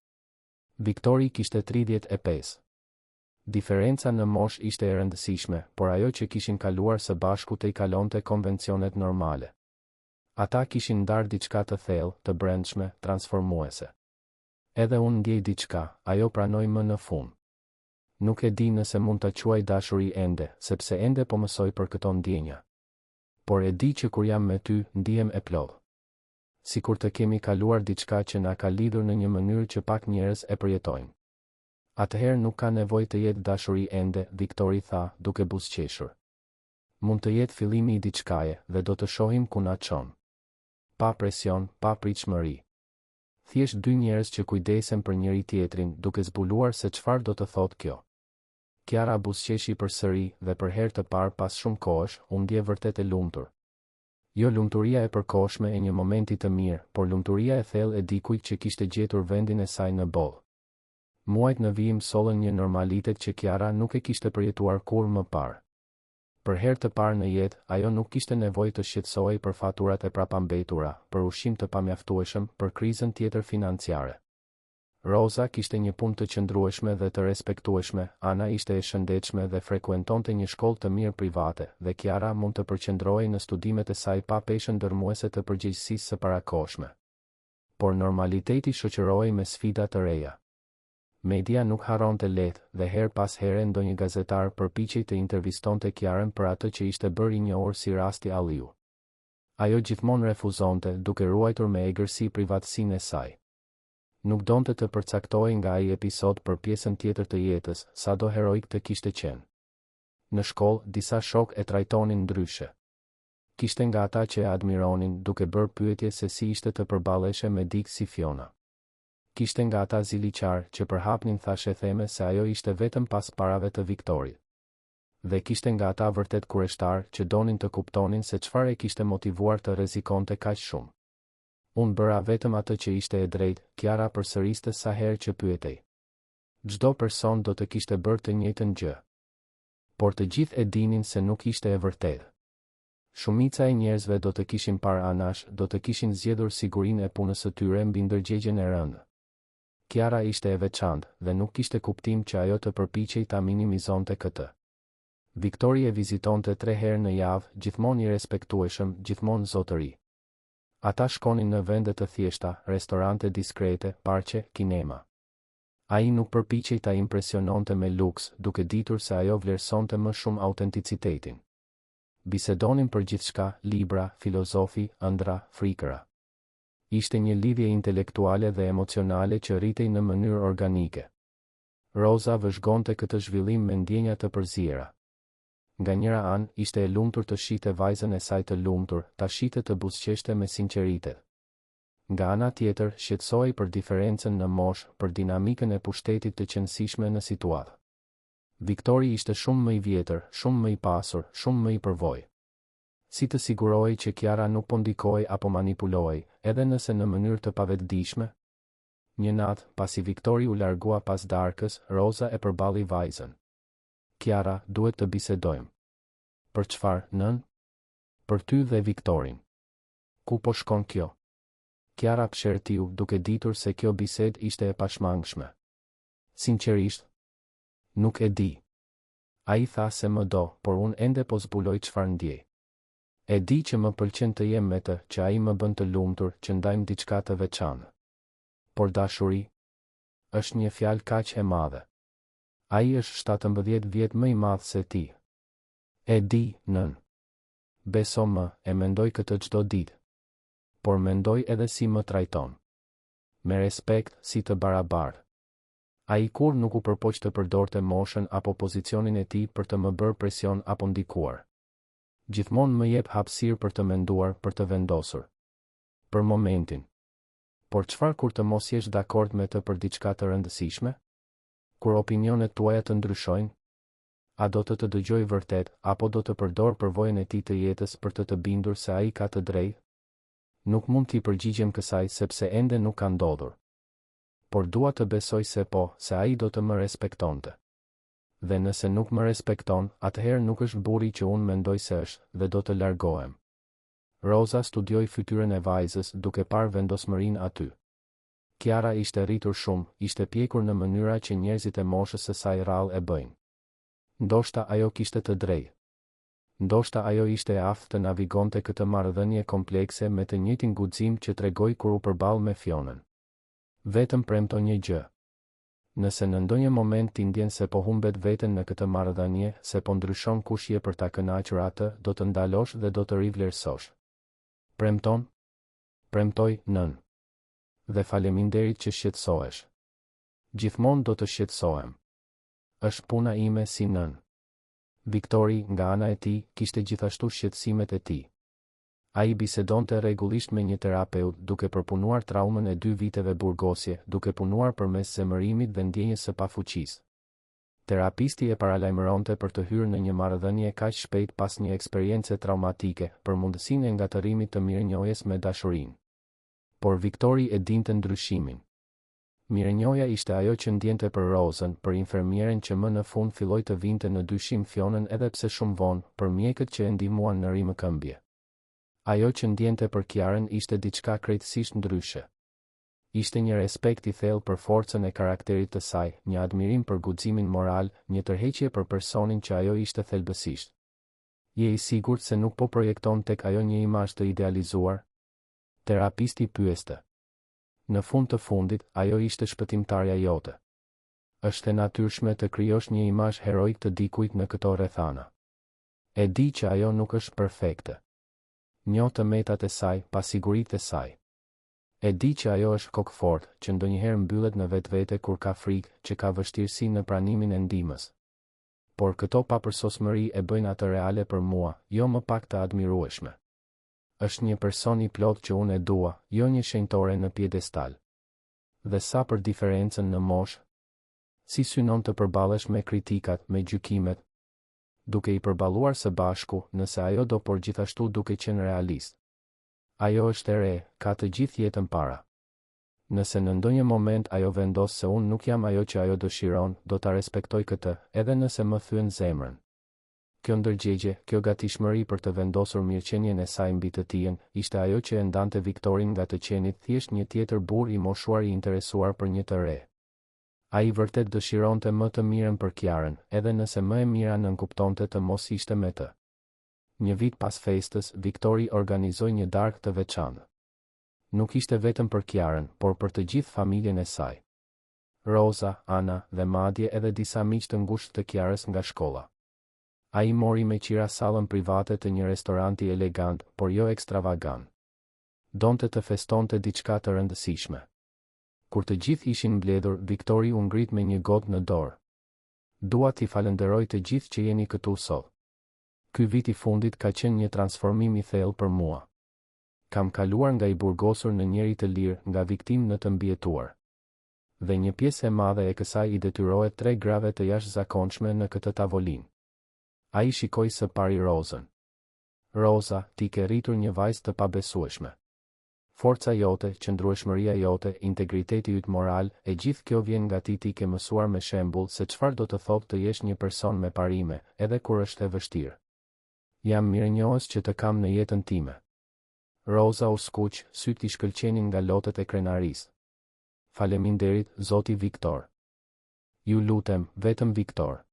Viktori kishte 35. Diferenca në moshë ishte e rëndësishme, por ajo që kishin kaluar së bashku të I kalonte konvencionet normale. Ata kishin ndarë diçka të thellë, të brendshme, transformuese. Edhe unë ndjej diçka, ajo pranoi më në fund. Nuk e di nëse mund ta quaj dashuri ende, sepse ende po mësoj për këto ndjenja. Por e di që kur jam me ty, ndihem e plotë. Sikur të kemi kaluar diçka që na ka lidhur në një mënyrë që pak njerëz e përjetojnë. Atëherë nuk ka nevojë të jetë dashuri ende, Viktori tha, duke buzëqeshur. Mund të jetë fillimi I diçkaje dhe do të shohim ku na çon. Pa presion, pa pritshmëri. Thjesht 2 njerëz që kujdesen për njëri tjetrin, duke zbuluar se çfarë do të thotë kjo. Kiara buzëqeshi përsëri dhe për herë të parë pas shumë kohësh, u ndje vërtet e lumtur. Jo lumturia e përkohshme e një momenti të mirë, por lumturia e thellë e dikujt që kishte gjetur vendin e saj në bollë. Muajt në vijim sollën një normalitet që Kiara nuk e kishte përjetuar kurrë më parë. Për herë të parë në jetë, ajo nuk kishte nevojë të shqetësohej për faturat e prapambetura, për ushqim të pamjaftueshëm, për krizën tjetër financiare. Rosa kishte një punë të qëndrueshme dhe të respektueshme, Ana ishte e shëndetshme dhe frekuentonte një shkollë të mirë private, dhe Kiara mund të përqendrohej në studimet e saj pa peshën dërmuese të përgjegjësisë së parakohshme. Por normaliteti shoqërohej me sfida të reja. Media nuk harronte lehtë dhe her pas here ndonjë gazetar përpiqej të intervistonte Kiarën për atë që ishte bërë I njohur si rasti Alliu. Ajo gjithmonë refuzonte, duke ruajtur me egërsi privatësinë e saj. Nuk donte të përcaktohej nga ai episod për pjesën tjetër të jetës, sado heroik të kishte qenë. Në shkollë, disa shok e trajtonin ndryshe. Kishte nga ata që e admironin, duke bërë pyetje se si ishte të përballeshe me dikë si Fiona. Kishte nga ata ziliqar që përhapnin thashe theme se ajo ishte vetëm pas parave të Viktorit. dhe kishte nga ata vërtet kureshtar që donin të kuptonin se çfarë e kishte motivuar të rrezikonte kaq shumë. Unë bëra vetëm atë që ishte e drejtë, Kiara përsëriste sa herë që pyetej. Çdo person do të kishte bërë të njëjtën gjë. Por të gjithë e dinin se nuk ishte e vërtetë. Shumica e njerëzve do të kishin parë anash, do të kishin zgjedhur sigurinë e punës së tyre mbi ndërgjegjen e rëndë. Kiara ishte e veçantë dhe nuk kishte kuptim që ajo të përpiqej ta minimizonte këtë. Viktori e vizitonte 3 herë në javë, gjithmonë i respektueshëm, gjithmonë zotëri. Ata shkonin në vende të thjeshta, restorante diskrete, parqe, kinema. Ai nuk përpiqej ta impresiononte me luks, duke ditur se ajo vlerësonte më shumë autenticitetin. Bisedonin për gjithçka, libra, filozofi, ëndra, frikëra. Ishte një lidhje intelektuale dhe emocionale që rritej në mënyrë organike. Roza vëzhgonte këtë zhvillim me ndjenja të përziera. Nga njëra anë, ishte e lumtur të shihte vajzën e saj të lumtur, ta shihte të buzëqeshte me sinqeritet. Nga ana tjetër, shqetësohej për diferencën në moshë, për dinamikën e pushtetit të qëndësishme në situatë. Viktori ishte shumë më i vjetër, shumë më i pasur, shumë më i përvojë. Si të sigurohej që Kiara nuk po ndikohej apo manipulohej, edhe nëse në mënyrë të pavetëdijshme? Një natë, pasi Viktori u largua pas darkës, Roza e përballi vajzën. Kiara, duhet të bisedojmë. Për çfarë, nën? Për ty dhe Viktorin. Ku po shkon kjo? Kiara pshertiu, duke ditur se kjo bisedë ishte e pashmangshme. Sinqerisht, nuk e di. Ai tha se më do, por unë ende po zbuloj çfarë ndjej. E di që më pëlqen të jem me të, që ai më bën të lumtur, që ndajmë diçka të veçantë. Por dashuri është një fjalë kaq e madhe. Ai është 17 vjet më i madh se ti. E di, nën. Beso më, e mendoj këtë çdo ditë. Por mendoj edhe si më trajton. Me respekt, si të barabartë. Ai kur nuk u përpoq të përdorte moshën apo pozicionin e tij për të më bërë presion apo ndikuar. Gjithmonë më jep hapësirë për të menduar, për të vendosur. Për momentin. Por çfarë kur të mos jesh dakord me të për diçka të rëndësishme? Kur opinionet tuaja të ndryshojnë? A do të dëgjoj vërtet, apo do të përdor përvojën e tij të jetës për të bindur se ai ka të drejtë? Nuk mund t'i përgjigjem kësaj sepse ende nuk ka ndodhur. Por dua të besoj se po, se ai do të më respektonte. Dhe nëse nuk më respekton, atëherë nuk është burri që unë mendoj se është, dhe do të largohem. Roza studioi fytyrën e vajzës duke parë vendosmërinë aty. Kiara ishte rritur shumë, ishte pjekur në mënyra që njerëzit e moshës së saj rrallë e bëjnë. Ndoshta ajo kishte të drejtë. Ndoshta ajo ishte e aftë të navigonte këtë marrëdhënie komplekse me të njëjtin guxim që tregoi kur u përball me Fionën. Vetëm premto një gjë. Nëse në ndonjë moment ti ndjen se po humbet veten në këtë marrëdhënie, se po ndryshon kush je për ta kënaqur atë, do të ndalosh dhe do të rivlerësosh. Premton? Premtoj, nën. Dhe faleminderit që shqetësohesh. Gjithmonë do të shqetësohem. Është puna ime si nën. Viktori, nga ana e tij, kishte gjithashtu shqetësimet e tij. Ai bisedonte rregullisht me një terapeut, duke përpunuar traumën e 2 viteve burgosje, duke punuar përmes zemërimit dhe ndjenjës së pafuqisë. Terapisti e paralajmëronte për të hyrë në një marrëdhënie kaq shpejt pas një eksperiencë traumatike, për mundësinë e ngatërimit të mirënjohjes me dashurinë. Por Viktori e dinte ndryshimin. Mirënjohja ishte ajo që ndjente për Rozën, për infermieren që më në fund filloi të vinte në dyshim Fionën edhe pse shumë vonë, për mjekët që e ndihmuan në rimëkëmbje. Ajo që ndjente për Kiarën ishte diçka krejtësisht ndryshe. Ishte një respekt i thellë për forcën e karakterit të saj, një admirim për guximin moral, një tërheqje për personin që ajo ishte thelbësisht. Je i sigurt se nuk po projekton tek ajo një imazh të idealizuar? Terapisti pyeste. Në fund të fundit, ajo ishte shpëtimtarja jote. Është e natyrshme të krijosh një imazh heroik të dikujt në këto rrethana. E di që ajo nuk është perfekte. Njoh të metat e saj, pasiguritë e saj. E di që ajo është kokfort, që ndonjëherë mbyllet në vetvete kur ka frikë, që ka vështirësi në pranimin e ndihmës. Por këto papërsosmëri e bëjnë atë reale për mua, jo më pak të admirueshme. Është një person i plot që unë e dua, jo një shenjtore në piedestal. Dhe sa për diferencën në moshë? Si synon të përballesh me kritikat, me gjykimet? duke i përballuar së bashku, nëse ajo do, por gjithashtu duke qenë realist. Ajo është e re, ka të gjithë jetën para. Nëse në ndonjë moment ajo vendos se unë nuk jam ajo që ajo dëshiron, do ta respektoj këtë, edhe nëse më thyen zemrën. Kjo ndërgjegje, kjo gatishmëri për të vendosur mirëqenien e saj mbi të tijen, ishte ajo që e ndante Viktorin nga të qenit thjesht një tjetër burr i moshuar i interesuar për një të re. Ai vërtet dëshironte më të mirën për Kiarën, edhe nëse më e mira nënkuptonte të mos ishte me të. Një vit pas festës, Viktori organizoi një darkë të veçantë. Nuk ishte vetëm për Kiarën, por për të gjithë familjen e saj. Rosa, Ana dhe madje edhe disa miq të ngushtë të Kiarës nga shkolla. Ai mori me qira sallën private të një restoranti elegant, por jo ekstravagant. Donte të festonte diçka të rëndësishme. Kur të gjithë ishin mbledhur, Viktori u ngrit me një gotë në dorë. Dua t'i falenderoj të gjithë që jeni këtu sot. Ky vit i fundit ka qenë një transformim i thellë për mua. Kam kaluar nga i burgosur në njeri të lirë, nga viktim në të mbijetuar. Dhe një pjesë e madhe e kësaj i detyrohet 3 grave të jashtëzakonshme në këtë tavolinë. Ai shikoi së pari Rozën. Roza, ti ke rritur një vajzë të pabesueshme. Forca jote, qëndrueshmëria jote, integriteti yt moral, e gjithë kjo vjen nga ti ke mësuar me shembull se çfarë do të thotë të jesh një person me parime, edhe kur është e vështirë. Jam mirënjohës që të kam në jetën time. Roza u skuq, syt i shkëlqenin nga lotët e krenarisë. Faleminderit, zoti Viktor. Ju lutem, vetëm Viktor.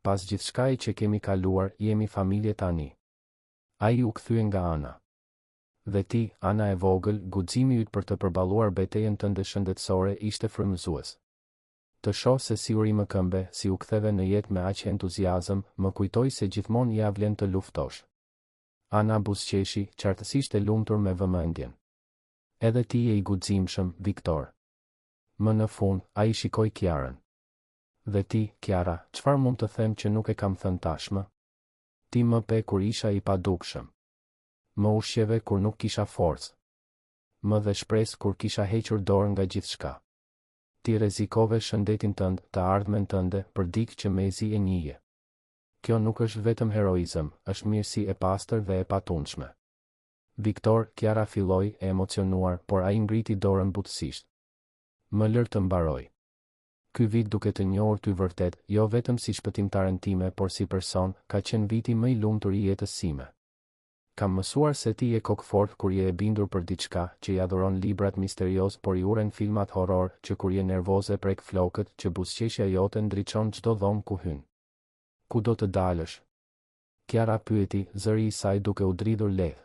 Pas gjithçkaje që kemi kaluar, jemi familje tani. Ai u kthye nga Ana. Dhe ti, Ana e vogël, guximi yt për të përballuar betejën tënde shëndetësore ishte frymëzues. Të shoh se si uri më këmbe, si u ktheve në jetë me aq entuziazëm, më kujtoi se gjithmonë ja vlen të luftosh. Ana buzëqeshi, qartësisht e lumtur me vëmendjen. Edhe ti je i guximshëm, Viktor. Më në fund, ai shikoi Kiarën. Dhe ti, Kiara, çfarë mund të them që nuk e kam thënë tashmë? Ti më pe kur isha i padukshëm. Më ushqeve kur nuk kisha forcë. Më dhe shpresë kur kisha hequr dorë nga gjithçka. Ti rrezikove shëndetin tënd, të ardhmen tënde, për dikë që mezi e njihje. Kjo nuk është vetëm heroizëm, është mirësi e pastër dhe e patundshme. Viktor, Kiara filloi e emocionuar, por ai ngriti dorën butësisht. Më lër të mbaroj. Ky vit duke të njohur ty vërtet, jo vetëm si shpëtimtaren time, por si person, ka qenë viti më i lumtur i jetës sime. Kam mësuar se ti je kokfort kur je e bindur për diçka, që i adhuron librat misterios, por i uren filmat horror, që kur je nervoze prek flokët, që buzëqeshja jote ndriçon çdo dhomë ku hyn. Ku do të dalësh? Kiara pyeti, zëri i saj duke u dridhur lehtë.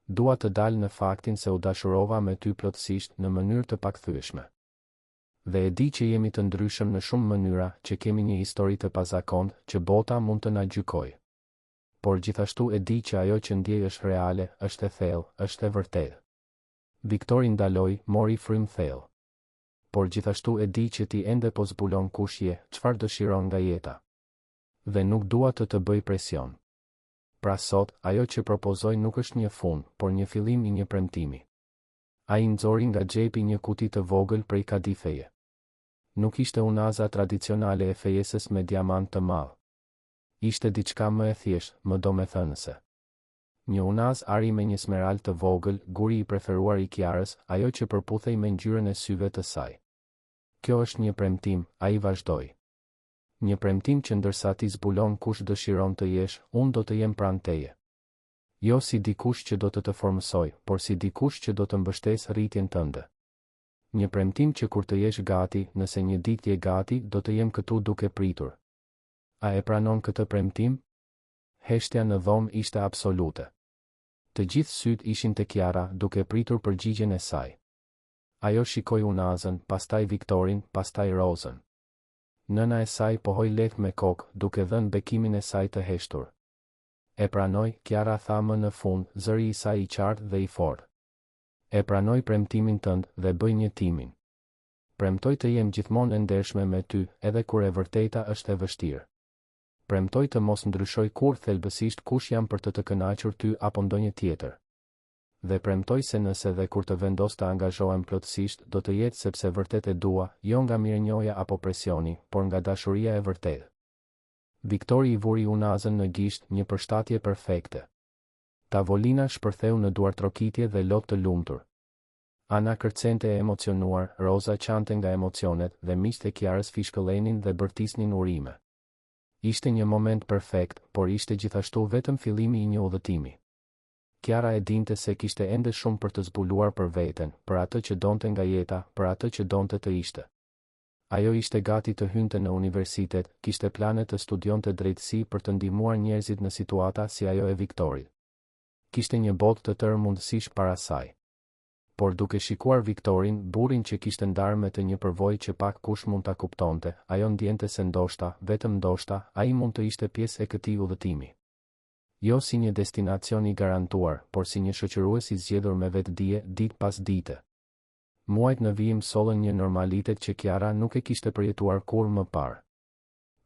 Dua të dal në faktin se u dashurova me ty plotësisht në mënyrë të pakthyeshme. Dhe e di që jemi të ndryshëm në shumë mënyra, që kemi një histori të pazakontë, që bota mund të na gjykojë. Por gjithashtu e di që ajo që ndjej është reale, është e thellë, është e vërtetë. Viktori ndaloi, mori frym thellë. Por gjithashtu e di që ti ende po zbulon kush je, çfarë dëshiron nga jeta. Dhe nuk dua të bëj presion. Pra sot, ajo që propozoj nuk është një fund, por një fillim i një premtimi. Ai nxori nga xhepi një kuti të vogël prej kadifeje. Nuk ishte unaza tradicionale e fejesës me diamant të madh. Ishte diçka më e thjeshtë, më domethënëse. Një unaz ari me një smerald të vogël, guri i preferuar i Kiarës, ajo që përputhej me ngjyrën e syve të saj. Kjo është një premtim, ai vazhdoi. Një premtim që ndërsa ti zbulon kush dëshiron të jesh, unë do të jem pranë teje. Jo si dikush që do të formësoj, por si dikush që do të mbështes rritjen tënde. Një premtim që kur të jesh gati, nëse një ditë je gati, do të jem këtu duke pritur. A e pranon këtë premtim? Heshtja në dhomë ishte absolute. Të gjithë syt ishin te Kiara, duke pritur përgjigjen e saj. Ajo shikoi unazën, pastaj Viktorin, pastaj Rozën. Nëna e saj pohoi lehtë me kokë, duke dhënë bekimin e saj të heshtur. E pranoj, Kiara tha më në fund, zëri i saj i qartë dhe i fortë. E pranoj premtimin tënd dhe bëj një timin. Premtoj të jem gjithmonë e ndershme me ty, edhe kur e vërteta është e vështirë. Premtoj të mos ndryshoj kurrë thelbësisht kush jam për të kënaqur ty apo ndonjë tjetër. Dhe premtoj se nëse dhe kur të vendos të angazhohem plotësisht, do të jetë sepse vërtet e dua, jo nga mirënjohja apo presioni, por nga dashuria e vërtetë. Viktori i vuri unazën në gisht, një përshtatje perfekte. Tavolina shpërtheu në duartrokitje dhe lot të lumtur. Ana kërcente e emocionuar, Roza qante nga emocionet dhe miqtë e Kiarës fishkëllenin dhe bërtisnin urime. Ishte një moment perfekt, por ishte gjithashtu vetëm fillimi i një udhëtimi. Kiara e dinte se kishte ende shumë për të zbuluar për veten, për atë që donte nga jeta, për atë që donte të ishte. Ajo ishte gati të hynte në universitet, kishte plane të studionte drejtësi për të ndihmuar njerëzit në situata si ajo e Viktorit. Kishte një botë të tërë mundësish para saj. Por duke shikuar Viktorin, burrin që kishte ndarë me të një përvojë që pak kush mund ta kuptonte, ajo ndjente se ndoshta, vetëm ndoshta, ai mund të ishte pjesë e këtij udhëtimi. Jo si një destinacion i garantuar, por si një shoqërues i zgjedhur me vetdije, ditë pas dite. Muajt në vijim sollën një normalitet që Kiara nuk e kishte përjetuar kur më parë.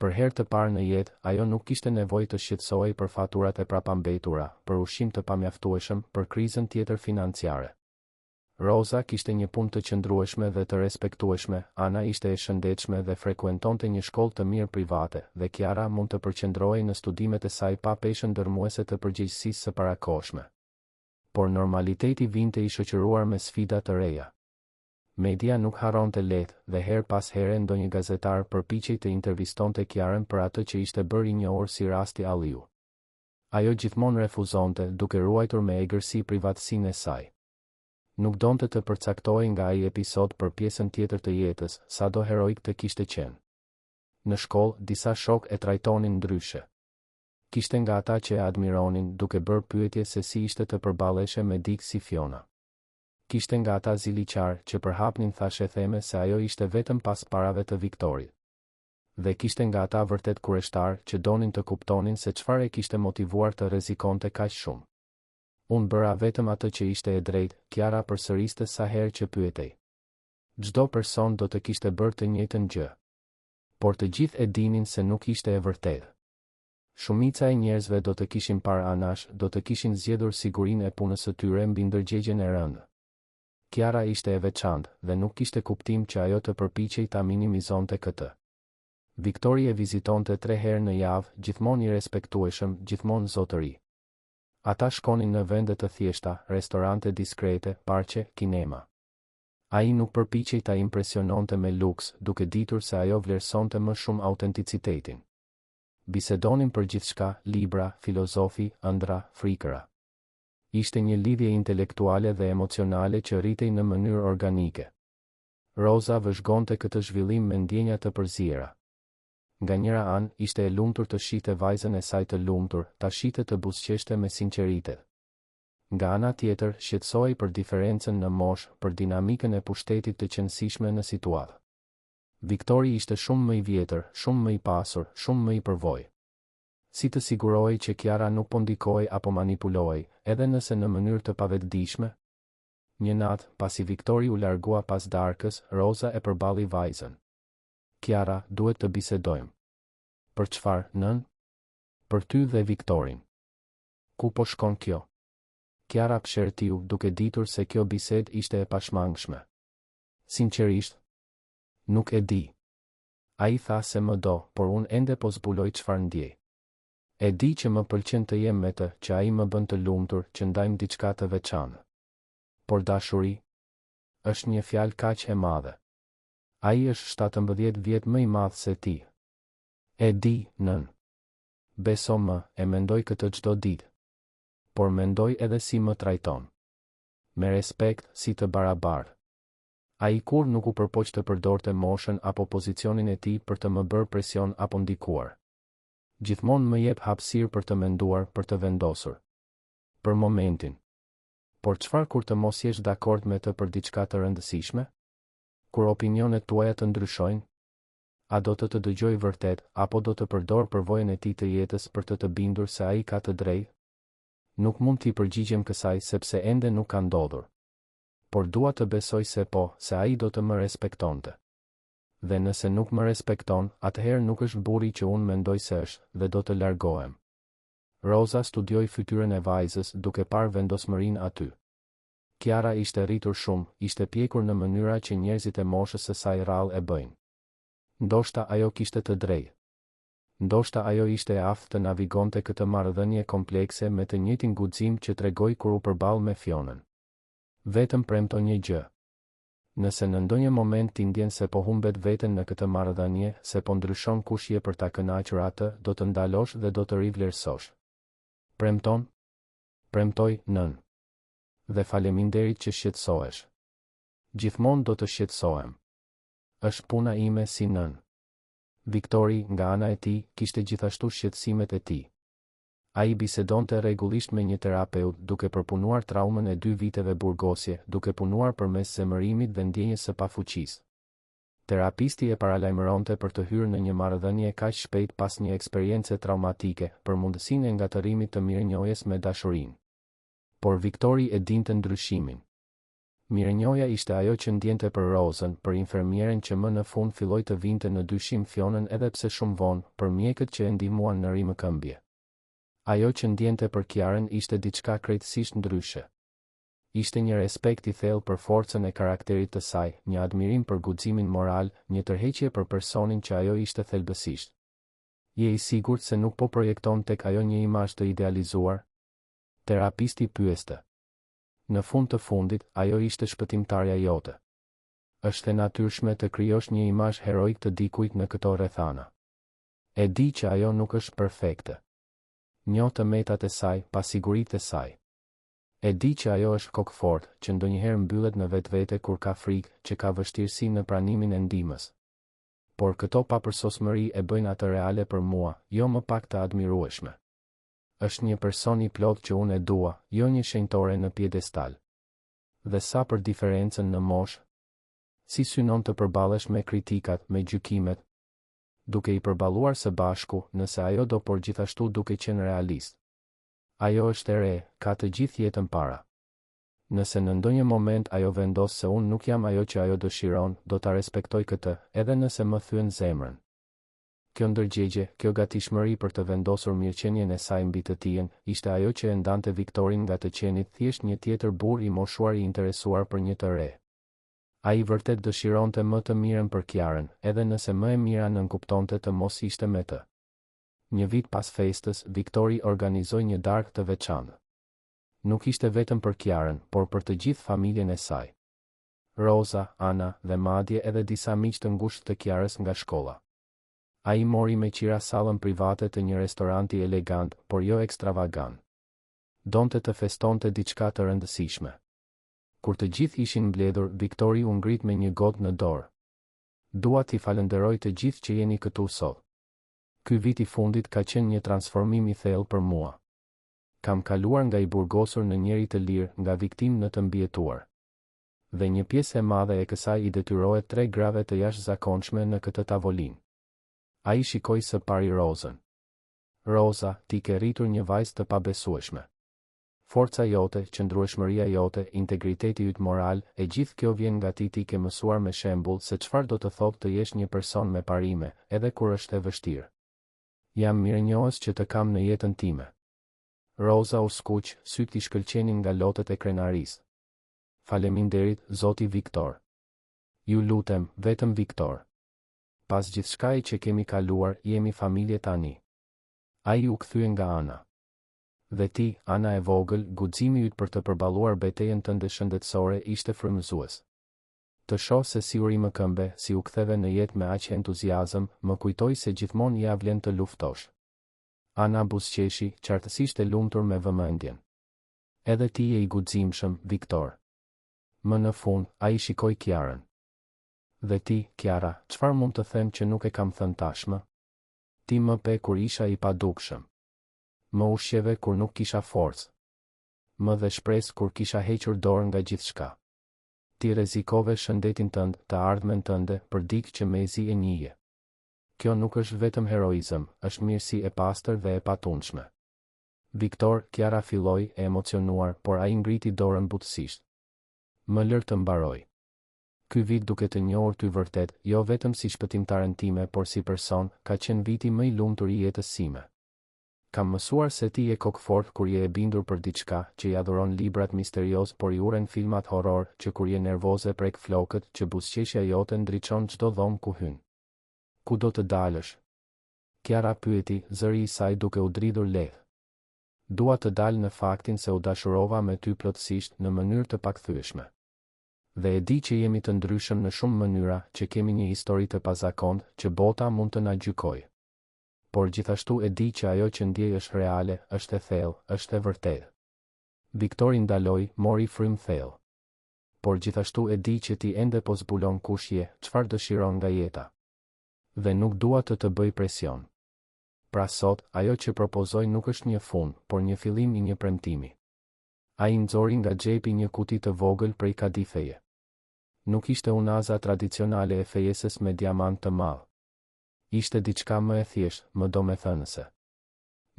Për herë të parë në jetë, ajo nuk kishte nevojë të shqetësohej për faturat e prapambetura, për ushqim të pamjaftueshëm, për krizën tjetër financiare. Roza kishte një punë të qëndrueshme dhe të respektueshme, Ana ishte e shëndetshme dhe frekuentonte një shkollë të mirë private, dhe Kiara mund të përqendrohej në studimet e saj pa peshën dërmuese të përgjegjësisë së parakohshme. Por normaliteti vinte i shoqëruar me sfida të reja. Media nuk harronte lehtë dhe her pas here ndonjë gazetar përpiqej të intervistonte Kiarën për atë që ishte bërë i njohur si rasti Alliu. Ajo gjithmonë refuzonte, duke ruajtur me egërsi privatësinë e saj. Nuk donte të përcaktohej nga ai episod për pjesën tjetër të jetës, sado heroik të kishte qenë. Në shkollë, disa shok e trajtonin ndryshe. Kishte nga ata që e admironin, duke bërë pyetje se si ishte të përballeshe me dikë si Fiona. Kishte nga ata ziliqar që përhapnin thashe theme se ajo ishte vetëm pas parave të Viktorit. Dhe kishte nga ata vërtet kureshtar që donin të kuptonin se çfarë e kishte motivuar të rrezikonte kaq shumë. Unë bëra vetëm atë që ishte e drejtë, Kiara përsëriste sa herë që pyetej. Çdo person do të kishte bërë të njëjtën gjë. Por të gjithë e dinin se nuk ishte e vërtetë. Shumica e njerëzve do të kishin parë anash, do të kishin zgjedhur sigurinë e punës së tyre mbi ndërgjegjen e rëndë. Kiara ishte e veçantë dhe nuk kishte kuptim që ajo të përpiqej ta minimizonte këtë. Viktori e vizitonte 3 herë në javë, gjithmonë i respektueshëm, gjithmonë zotëri. Ata shkonin në vende të thjeshta, restorante diskrete, parqe, kinema. Ai nuk përpiqej ta impresiononte me luks, duke ditur se ajo vlerësonte më shumë autenticitetin. Bisedonin për gjithçka, libra, filozofi, ëndra, frikëra. Ishte një lidhje intelektuale dhe emocionale që rritej në mënyrë organike. Roza vëzhgonte këtë zhvillim me ndjenja të përziera. Nga njëra anë, ishte e lumtur të shihte vajzën e saj të lumtur, ta shihte të buzëqeshte me sinqeritet. Nga ana tjetër, shqetësohej për diferencën në moshë, për dinamikën e pushtetit të qëndësishme në situatë. Viktori ishte shumë më i vjetër, shumë më i pasur, shumë më i përvojë. Si të sigurohej që Kiara nuk po ndikohej apo manipulohej, edhe nëse në mënyrë të pavetëdijshme? Një natë, pasi Viktori u largua pas darkës, Roza e përballi vajzën. Kiara, duhet të bisedojmë. Për çfarë, nën? Për ty dhe Viktorin. Ku po shkon kjo? Kiara pshertiu, duke ditur se kjo bisedë ishte e pashmangshme. Sinqerisht, nuk e di. Ai tha se më do, por unë ende po zbuloj çfarë ndjej. E di që më pëlqen të jem me të, që ai më bën të lumtur, që ndajmë diçka të veçantë. Por dashuri është një fjalë kaq e madhe. Ai është 17 vjet më i madh se ti. E di, nën. Beso më, e mendoj këtë çdo ditë. Por mendoj edhe si më trajton. Me respekt, si të barabartë. Ai kur nuk u përpoq të përdorte moshën apo pozicionin e tij për të më bërë presion apo ndikuar. Gjithmonë më jep hapësirë për të menduar, për të vendosur. Për momentin. Por çfarë kur të mos jesh dakord me të për diçka të rëndësishme? Kur opinionet tuaja të ndryshojnë? A do të dëgjoj vërtet, apo do të përdor përvojën e tij të jetës për të bindur se ai ka të drejtë? Nuk mund t'i përgjigjem kësaj sepse ende nuk ka ndodhur. Por dua të besoj se po, se ai do të më respektonte. Dhe nëse nuk më respekton, atëherë nuk është burri që unë mendoj se është, dhe do të largohem. Roza studioi fytyrën e vajzës duke parë vendosmërinë aty. Kiara ishte rritur shumë, ishte pjekur në mënyra që njerëzit e moshës së saj rrallë e bëjnë. Ndoshta ajo kishte të drejtë. Ndoshta ajo ishte e aftë të navigonte këtë marrëdhënie komplekse me të njëjtin guxim që tregoi kur u përball me Fionën. Vetëm premto një gjë. Nëse në ndonjë moment ti ndjen se po humbet veten në këtë marrëdhënie, se po ndryshon kush je për ta kënaqur atë, do të ndalosh dhe do të rivlerësosh. Premton? Premtoj, nën. Dhe faleminderit që shqetësohesh. Gjithmonë do të shqetësohem. Është puna ime si nën. Viktori, nga ana e tij, kishte gjithashtu shqetësimet e tij. Ai bisedonte rregullisht me një terapeut, duke përpunuar traumën e 2 viteve burgosje, duke punuar përmes zemërimit dhe ndjenjes së pafuqisë. Terapisti e paralajmëronte për të hyrë në një marrëdhënie kaq shpejt pas një eksperiencë traumatike, për mundësinë e ngatërimit të mirënjohjes me dashurinë. Por Viktori e dinte ndryshimin. Mirënjohja ishte ajo që ndjente për Rozën, për infermieren që më në fund filloi të vinte në dyshim Fionën edhe pse shumë vonë, për mjekët që e ndihmuan në rimëkëmbje. Ajo që ndjente për Kiarën ishte diçka krejtësisht ndryshe. Ishte një respekt i thellë për forcën e karakterit të saj, një admirim për guximin moral, një tërheqje për personin që ajo ishte thelbësisht. Je i sigurt se nuk po projekton tek ajo një imazh të idealizuar? Terapisti pyeste. Në fund të fundit, ajo ishte shpëtimtarja jote. Është e natyrshme të krijosh një imazh heroik të dikujt në këto rrethana. E di që ajo nuk është perfekte. Njoh të metat e saj, pasiguritë e saj. E di që ajo është kokfort, që ndonjëherë mbyllet në vetvete kur ka frikë, që ka vështirësi në pranimin e ndihmës. Por këto papërsosmëri e bëjnë atë reale për mua, jo më pak të admirueshme. Është një person i plot që unë e dua, jo një shenjtore në piedestal. Dhe sa për diferencën në moshë? Si synon të përballesh me kritikat, me gjykimet? Duke i përballuar së bashku, nëse ajo do, por gjithashtu duke qenë realist. Ajo është e re, ka të gjithë jetën para. Nëse në ndonjë moment ajo vendos se unë nuk jam ajo që ajo dëshiron, do ta respektoj këtë, edhe nëse më thyen zemrën. Kjo ndërgjegje, kjo gatishmëri për të vendosur mirëqenien e saj mbi të tijen, ishte ajo që e ndante Viktorin nga të qenit thjesht një tjetër burr i moshuar i interesuar për një të re. Ai vërtet dëshironte më të mirën për Kiarën, edhe nëse më e mira nënkuptonte të mos ishte me të. Një vit pas festës, Viktori organizoi një darkë të veçantë. Nuk ishte vetëm për Kiarën, por për të gjithë familjen e saj. Roza, Ana dhe madje edhe disa miq të ngushtë të Kiarës nga shkolla. Ai mori me qira sallën private të një restoranti elegant, por jo ekstravagant. Donte të festonte diçka të rëndësishme. Kur të gjithë ishin mbledhur, Viktori u ngrit me një gotë në dorë. Dua t'i falenderoj të gjithë që jeni këtu sot. Ky vit i fundit ka qenë një transformim i thellë për mua. Kam kaluar nga i burgosur në njeri të lirë, nga viktim në të mbijetuar. Dhe një pjesë e madhe e kësaj i detyrohet 3 grave të jashtëzakonshme në këtë tavolinë. Ai shikoi së pari Rozën. Roza, ti ke rritur një vajzë të pabesueshme. Forca jote, qëndrueshmëria jote, integriteti yt moral, e gjithë kjo vjen nga ti ke mësuar me shembull se çfarë do të thotë të jesh një person me parime, edhe kur është e vështirë. Jam mirënjohës që të kam në jetën time. Roza u skuq, syt i shkëlqenin nga lotët e krenarisë. Faleminderit, zoti Viktor. Ju lutem, vetëm Viktor. Pas gjithçkaje që kemi kaluar, jemi familje tani. Ai u kthye nga Ana. Dhe ti, Ana e vogël, guximi yt për të përballuar betejën tënde shëndetësore ishte frymëzues. Të shoh se si u rimëkëmbe, si u ktheve në jetë me aq entuziazëm, më kujtoi se gjithmonë ja vlen të luftosh. Ana buzëqeshi, qartësisht e lumtur me vëmendjen. Edhe ti je i guximshëm, Viktor. Më në fund, ai shikoi Kiarën. Dhe ti, Kiara, çfarë mund të them që nuk e kam thënë tashmë? Ti më pe kur isha i padukshëm. Më ushqeve kur nuk kisha forcë. Më dhe shpresë kur kisha hequr dorë nga gjithçka. Ti rrezikove shëndetin tënd, të ardhmen tënde, për dikë që mezi e njihje. Kjo nuk është vetëm heroizëm, është mirësi e pastër dhe e patundshme. Viktor, Kiara filloi e emocionuar, por ai ngriti dorën butësisht. Më lër të mbaroj. Ky vit duke të njohur ty vërtet, jo vetëm si shpëtimtaren time, por si person, ka qenë viti më i lumtur i jetës sime. Kam mësuar se ti je kokfort kur je e bindur për diçka, që i adhuron librat misterios, por i uren filmat horror, që kur je nervoze prek flokët, që buzëqeshja jote ndriçon çdo dhomë ku hyn. Ku do të dalësh? Kiara pyeti, zëri i saj duke u dridhur lehtë. Dua të dalë në faktin se u dashurova me ty plotësisht në mënyrë të pakthyeshme. Dhe e di që jemi të ndryshëm në shumë mënyra, që kemi një histori të pazakontë, që bota mund të na gjykojë. Por gjithashtu e di që ajo që ndjej është reale, është e thellë, është e vërtetë. Viktori ndaloi, mori frym thellë. Por gjithashtu e di që ti ende po zbulon kush je, çfarë dëshiron nga jeta. Dhe nuk dua të bëj presion. Pra sot, ajo që propozoj nuk është një fund, por një fillim i një premtimi. Ai nxori nga xhepi një kuti të vogël prej kadifeje. Nuk ishte unaza tradicionale e fejesës me diamant të madh. Ishte diçka më e thjeshtë, më domethënëse.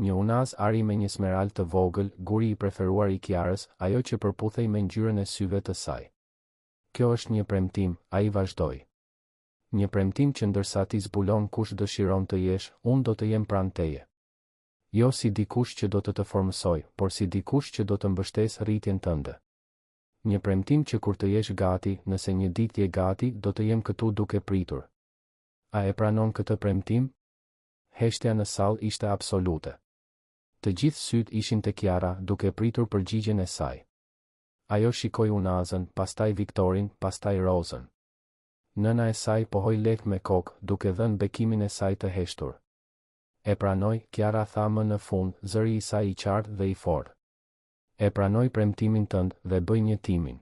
Një unaz ari me një smerald të vogël, guri i preferuar i Kiarës, ajo që përputhej me ngjyrën e syve të saj. Kjo është një premtim, ai vazhdoi. Një premtim që ndërsa ti zbulon kush dëshiron të jesh, unë do të jem pranë teje. Jo si dikush që do të formësoj, por si dikush që do të mbështes rritjen tënde. Një premtim që kur të jesh gati, nëse një ditë je gati, do të jem këtu duke pritur. A e pranon këtë premtim? Heshtja në sallë ishte absolute. Të gjithë syt ishin te Kiara, duke pritur përgjigjen e saj. Ajo shikoi unazën, pastaj Viktorin, pastaj Rozën. Nëna e saj pohoi lehtë me kokë, duke dhënë bekimin e saj të heshtur. E pranoj, Kiara tha më në fund, zëri i saj i qartë dhe i fortë. E pranoj premtimin tënd dhe bëj një timin.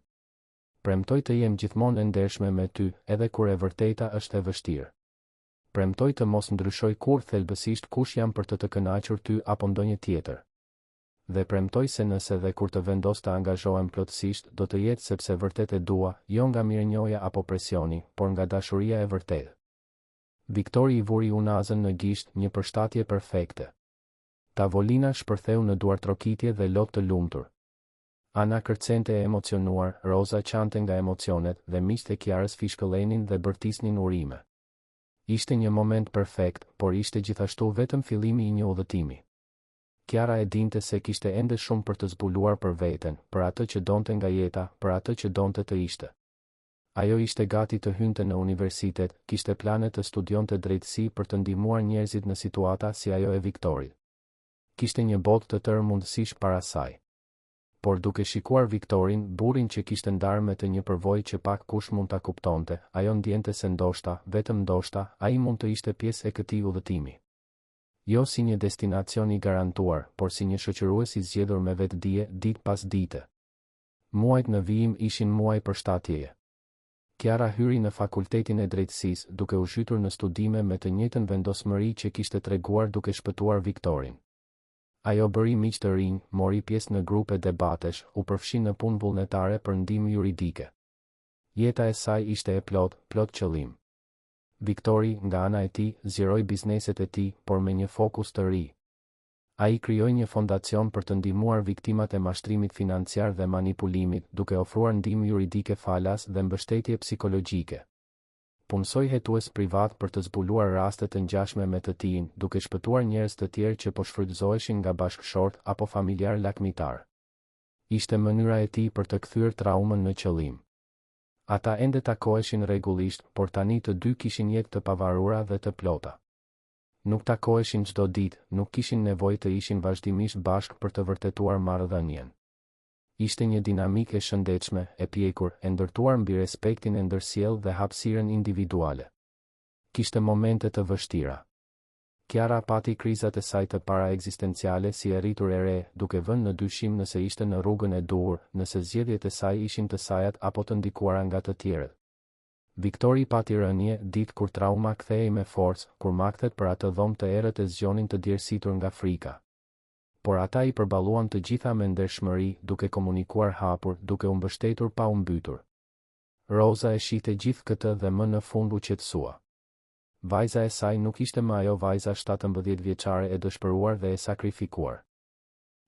Premtoj të jem gjithmonë e ndershme me ty, edhe kur e vërteta është e vështirë. Premtoj të mos ndryshoj kur thelbësisht kush jam për të kënaqur ty apo ndonjë tjetër. Dhe premtoj se nëse dhe kur të vendos të angazhohem plotësisht, do të jetë sepse vërtet e dua, jo nga mirënjohja apo presioni, por nga dashuria e vërtetë. Viktori i vuri unazën në gisht, një përshtatje perfekte. Tavolina shpërtheu në duartrokitje dhe lot të lumtur. Ana kërcente e emocionuar, Roza qante nga emocionet dhe miqtë e Kiarës fishkëllenin dhe bërtisnin urime. Ishte një moment perfekt, por ishte gjithashtu vetëm fillimi i një udhëtimi. Kiara e dinte se kishte ende shumë për të zbuluar për veten, për atë që donte nga jeta, për atë që donte të ishte. Ajo ishte gati të hynte në universitet, kishte plane të studionte drejtësi për të ndihmuar njerëzit në situata si ajo e Viktorit. Kishte një botë të tërë mundësish para saj. Por duke shikuar Viktorin, burrin që kishte ndarë me të një përvojë që pak kush mund ta kuptonte, ajo ndjente se ndoshta, vetëm ndoshta, ai mund të ishte pjesë e këtij udhëtimi. Jo si një destinacion i garantuar, por si një shoqërues i zgjedhur me vetdije, ditë pas dite. Muajt në vijim ishin muaj përshtatjeje. Kiara hyri në fakultetin e drejtësisë, duke u zhytur në studime me të njëjtën vendosmëri që kishte treguar duke shpëtuar Viktorin. Ajo bëri miq të rinj, mori pjesë në grupe debatesh, u përfshi në punë vullnetare për ndihmë juridike. Jeta e saj ishte e plot qëllim. Viktori, nga ana e tij, zgjeroi bizneset e tij, por me një fokus të ri. Ai krijoi një fondacion për të ndihmuar viktimat e mashtrimit financiar dhe manipulimit, duke ofruar ndihmë juridike falas dhe mbështetje psikologjike. Punësoi hetues privat për të zbuluar raste të ngjashme me të tij, duke shpëtuar njerëz të tjerë që po shfrytëzoheshin nga bashkëshort apo familjar lakmitar. Ishte mënyra e tij për të kthyer traumën në qëllim. Ata ende takoheshin rregullisht, por tani të dy kishin jetë të pavarura dhe të plota. Nuk takoheshin çdo ditë, nuk kishin nevojë të ishin vazhdimisht bashkë për të vërtetuar marrëdhënien. Ishte një dinamikë e shëndetshme, e pjekur, e ndërtuar mbi respektin e ndërsjellë dhe hapësirën individuale. Kishte momente të vështira. Kiara pati krizat e saj të para ekzistenciale si e rritur e re, duke vënë në dyshim nëse ishte në rrugën e duhur, nëse zgjedhjet e saj ishin të sajat apo të ndikuara nga të tjerët. Viktori pati rënje ditë kur trauma kthehej me forcë, kur makthet për atë dhomë të errët e zgjonin të djersitur nga frika. Por ata i përballuan të gjitha me ndershmëri, duke komunikuar hapur, duke u mbështetur pa u mbytur. Roza e shihte gjithë këtë dhe më në fund u qetësua. Vajza e saj nuk ishte më ajo vajza 17 vjeçare e dëshpëruar dhe e sakrifikuar.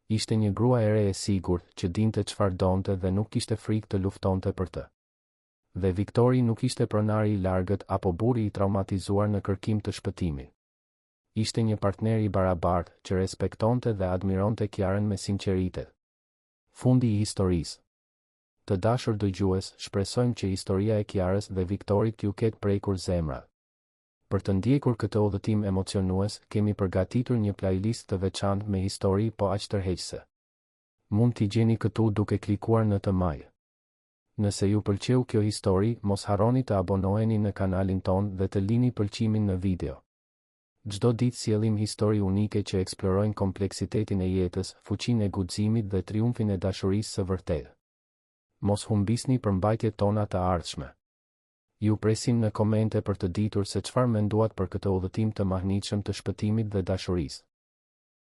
Ishte një grua e re e sigurt, që dinte çfarë donte dhe nuk kishte frikë të luftonte për të. Dhe Viktori nuk ishte pronari i largët apo burri i traumatizuar në kërkim të shpëtimit. Ishte një partner i barabartë që respektonte dhe admironte Kiarën me sinqeritet. Fundi i historisë. Të dashur dëgjues, shpresojmë që historia e Kiarës dhe Viktorit t'ju ketë prekur zemrat. Për të ndjekur këtë udhëtim emocionues, kemi përgatitur një playlist të veçantë me histori po aq tërheqëse. Mund t'i gjeni këtu duke klikuar në të maj. Nëse ju pëlqeu kjo histori, mos harroni të abonoheni në kanalin ton dhe të lini pëlqimin në video. Çdo ditë sjellim histori unike që eksplorojnë kompleksitetin e jetës, fuqinë e guximit dhe triumfin e dashurisë së vërtetë. Mos humbisni përmbajtjet tona të ardhshme. Ju presim në komente për të ditur se çfarë menduat për këtë udhëtim të mahnitshëm të shpëtimit dhe dashurisë.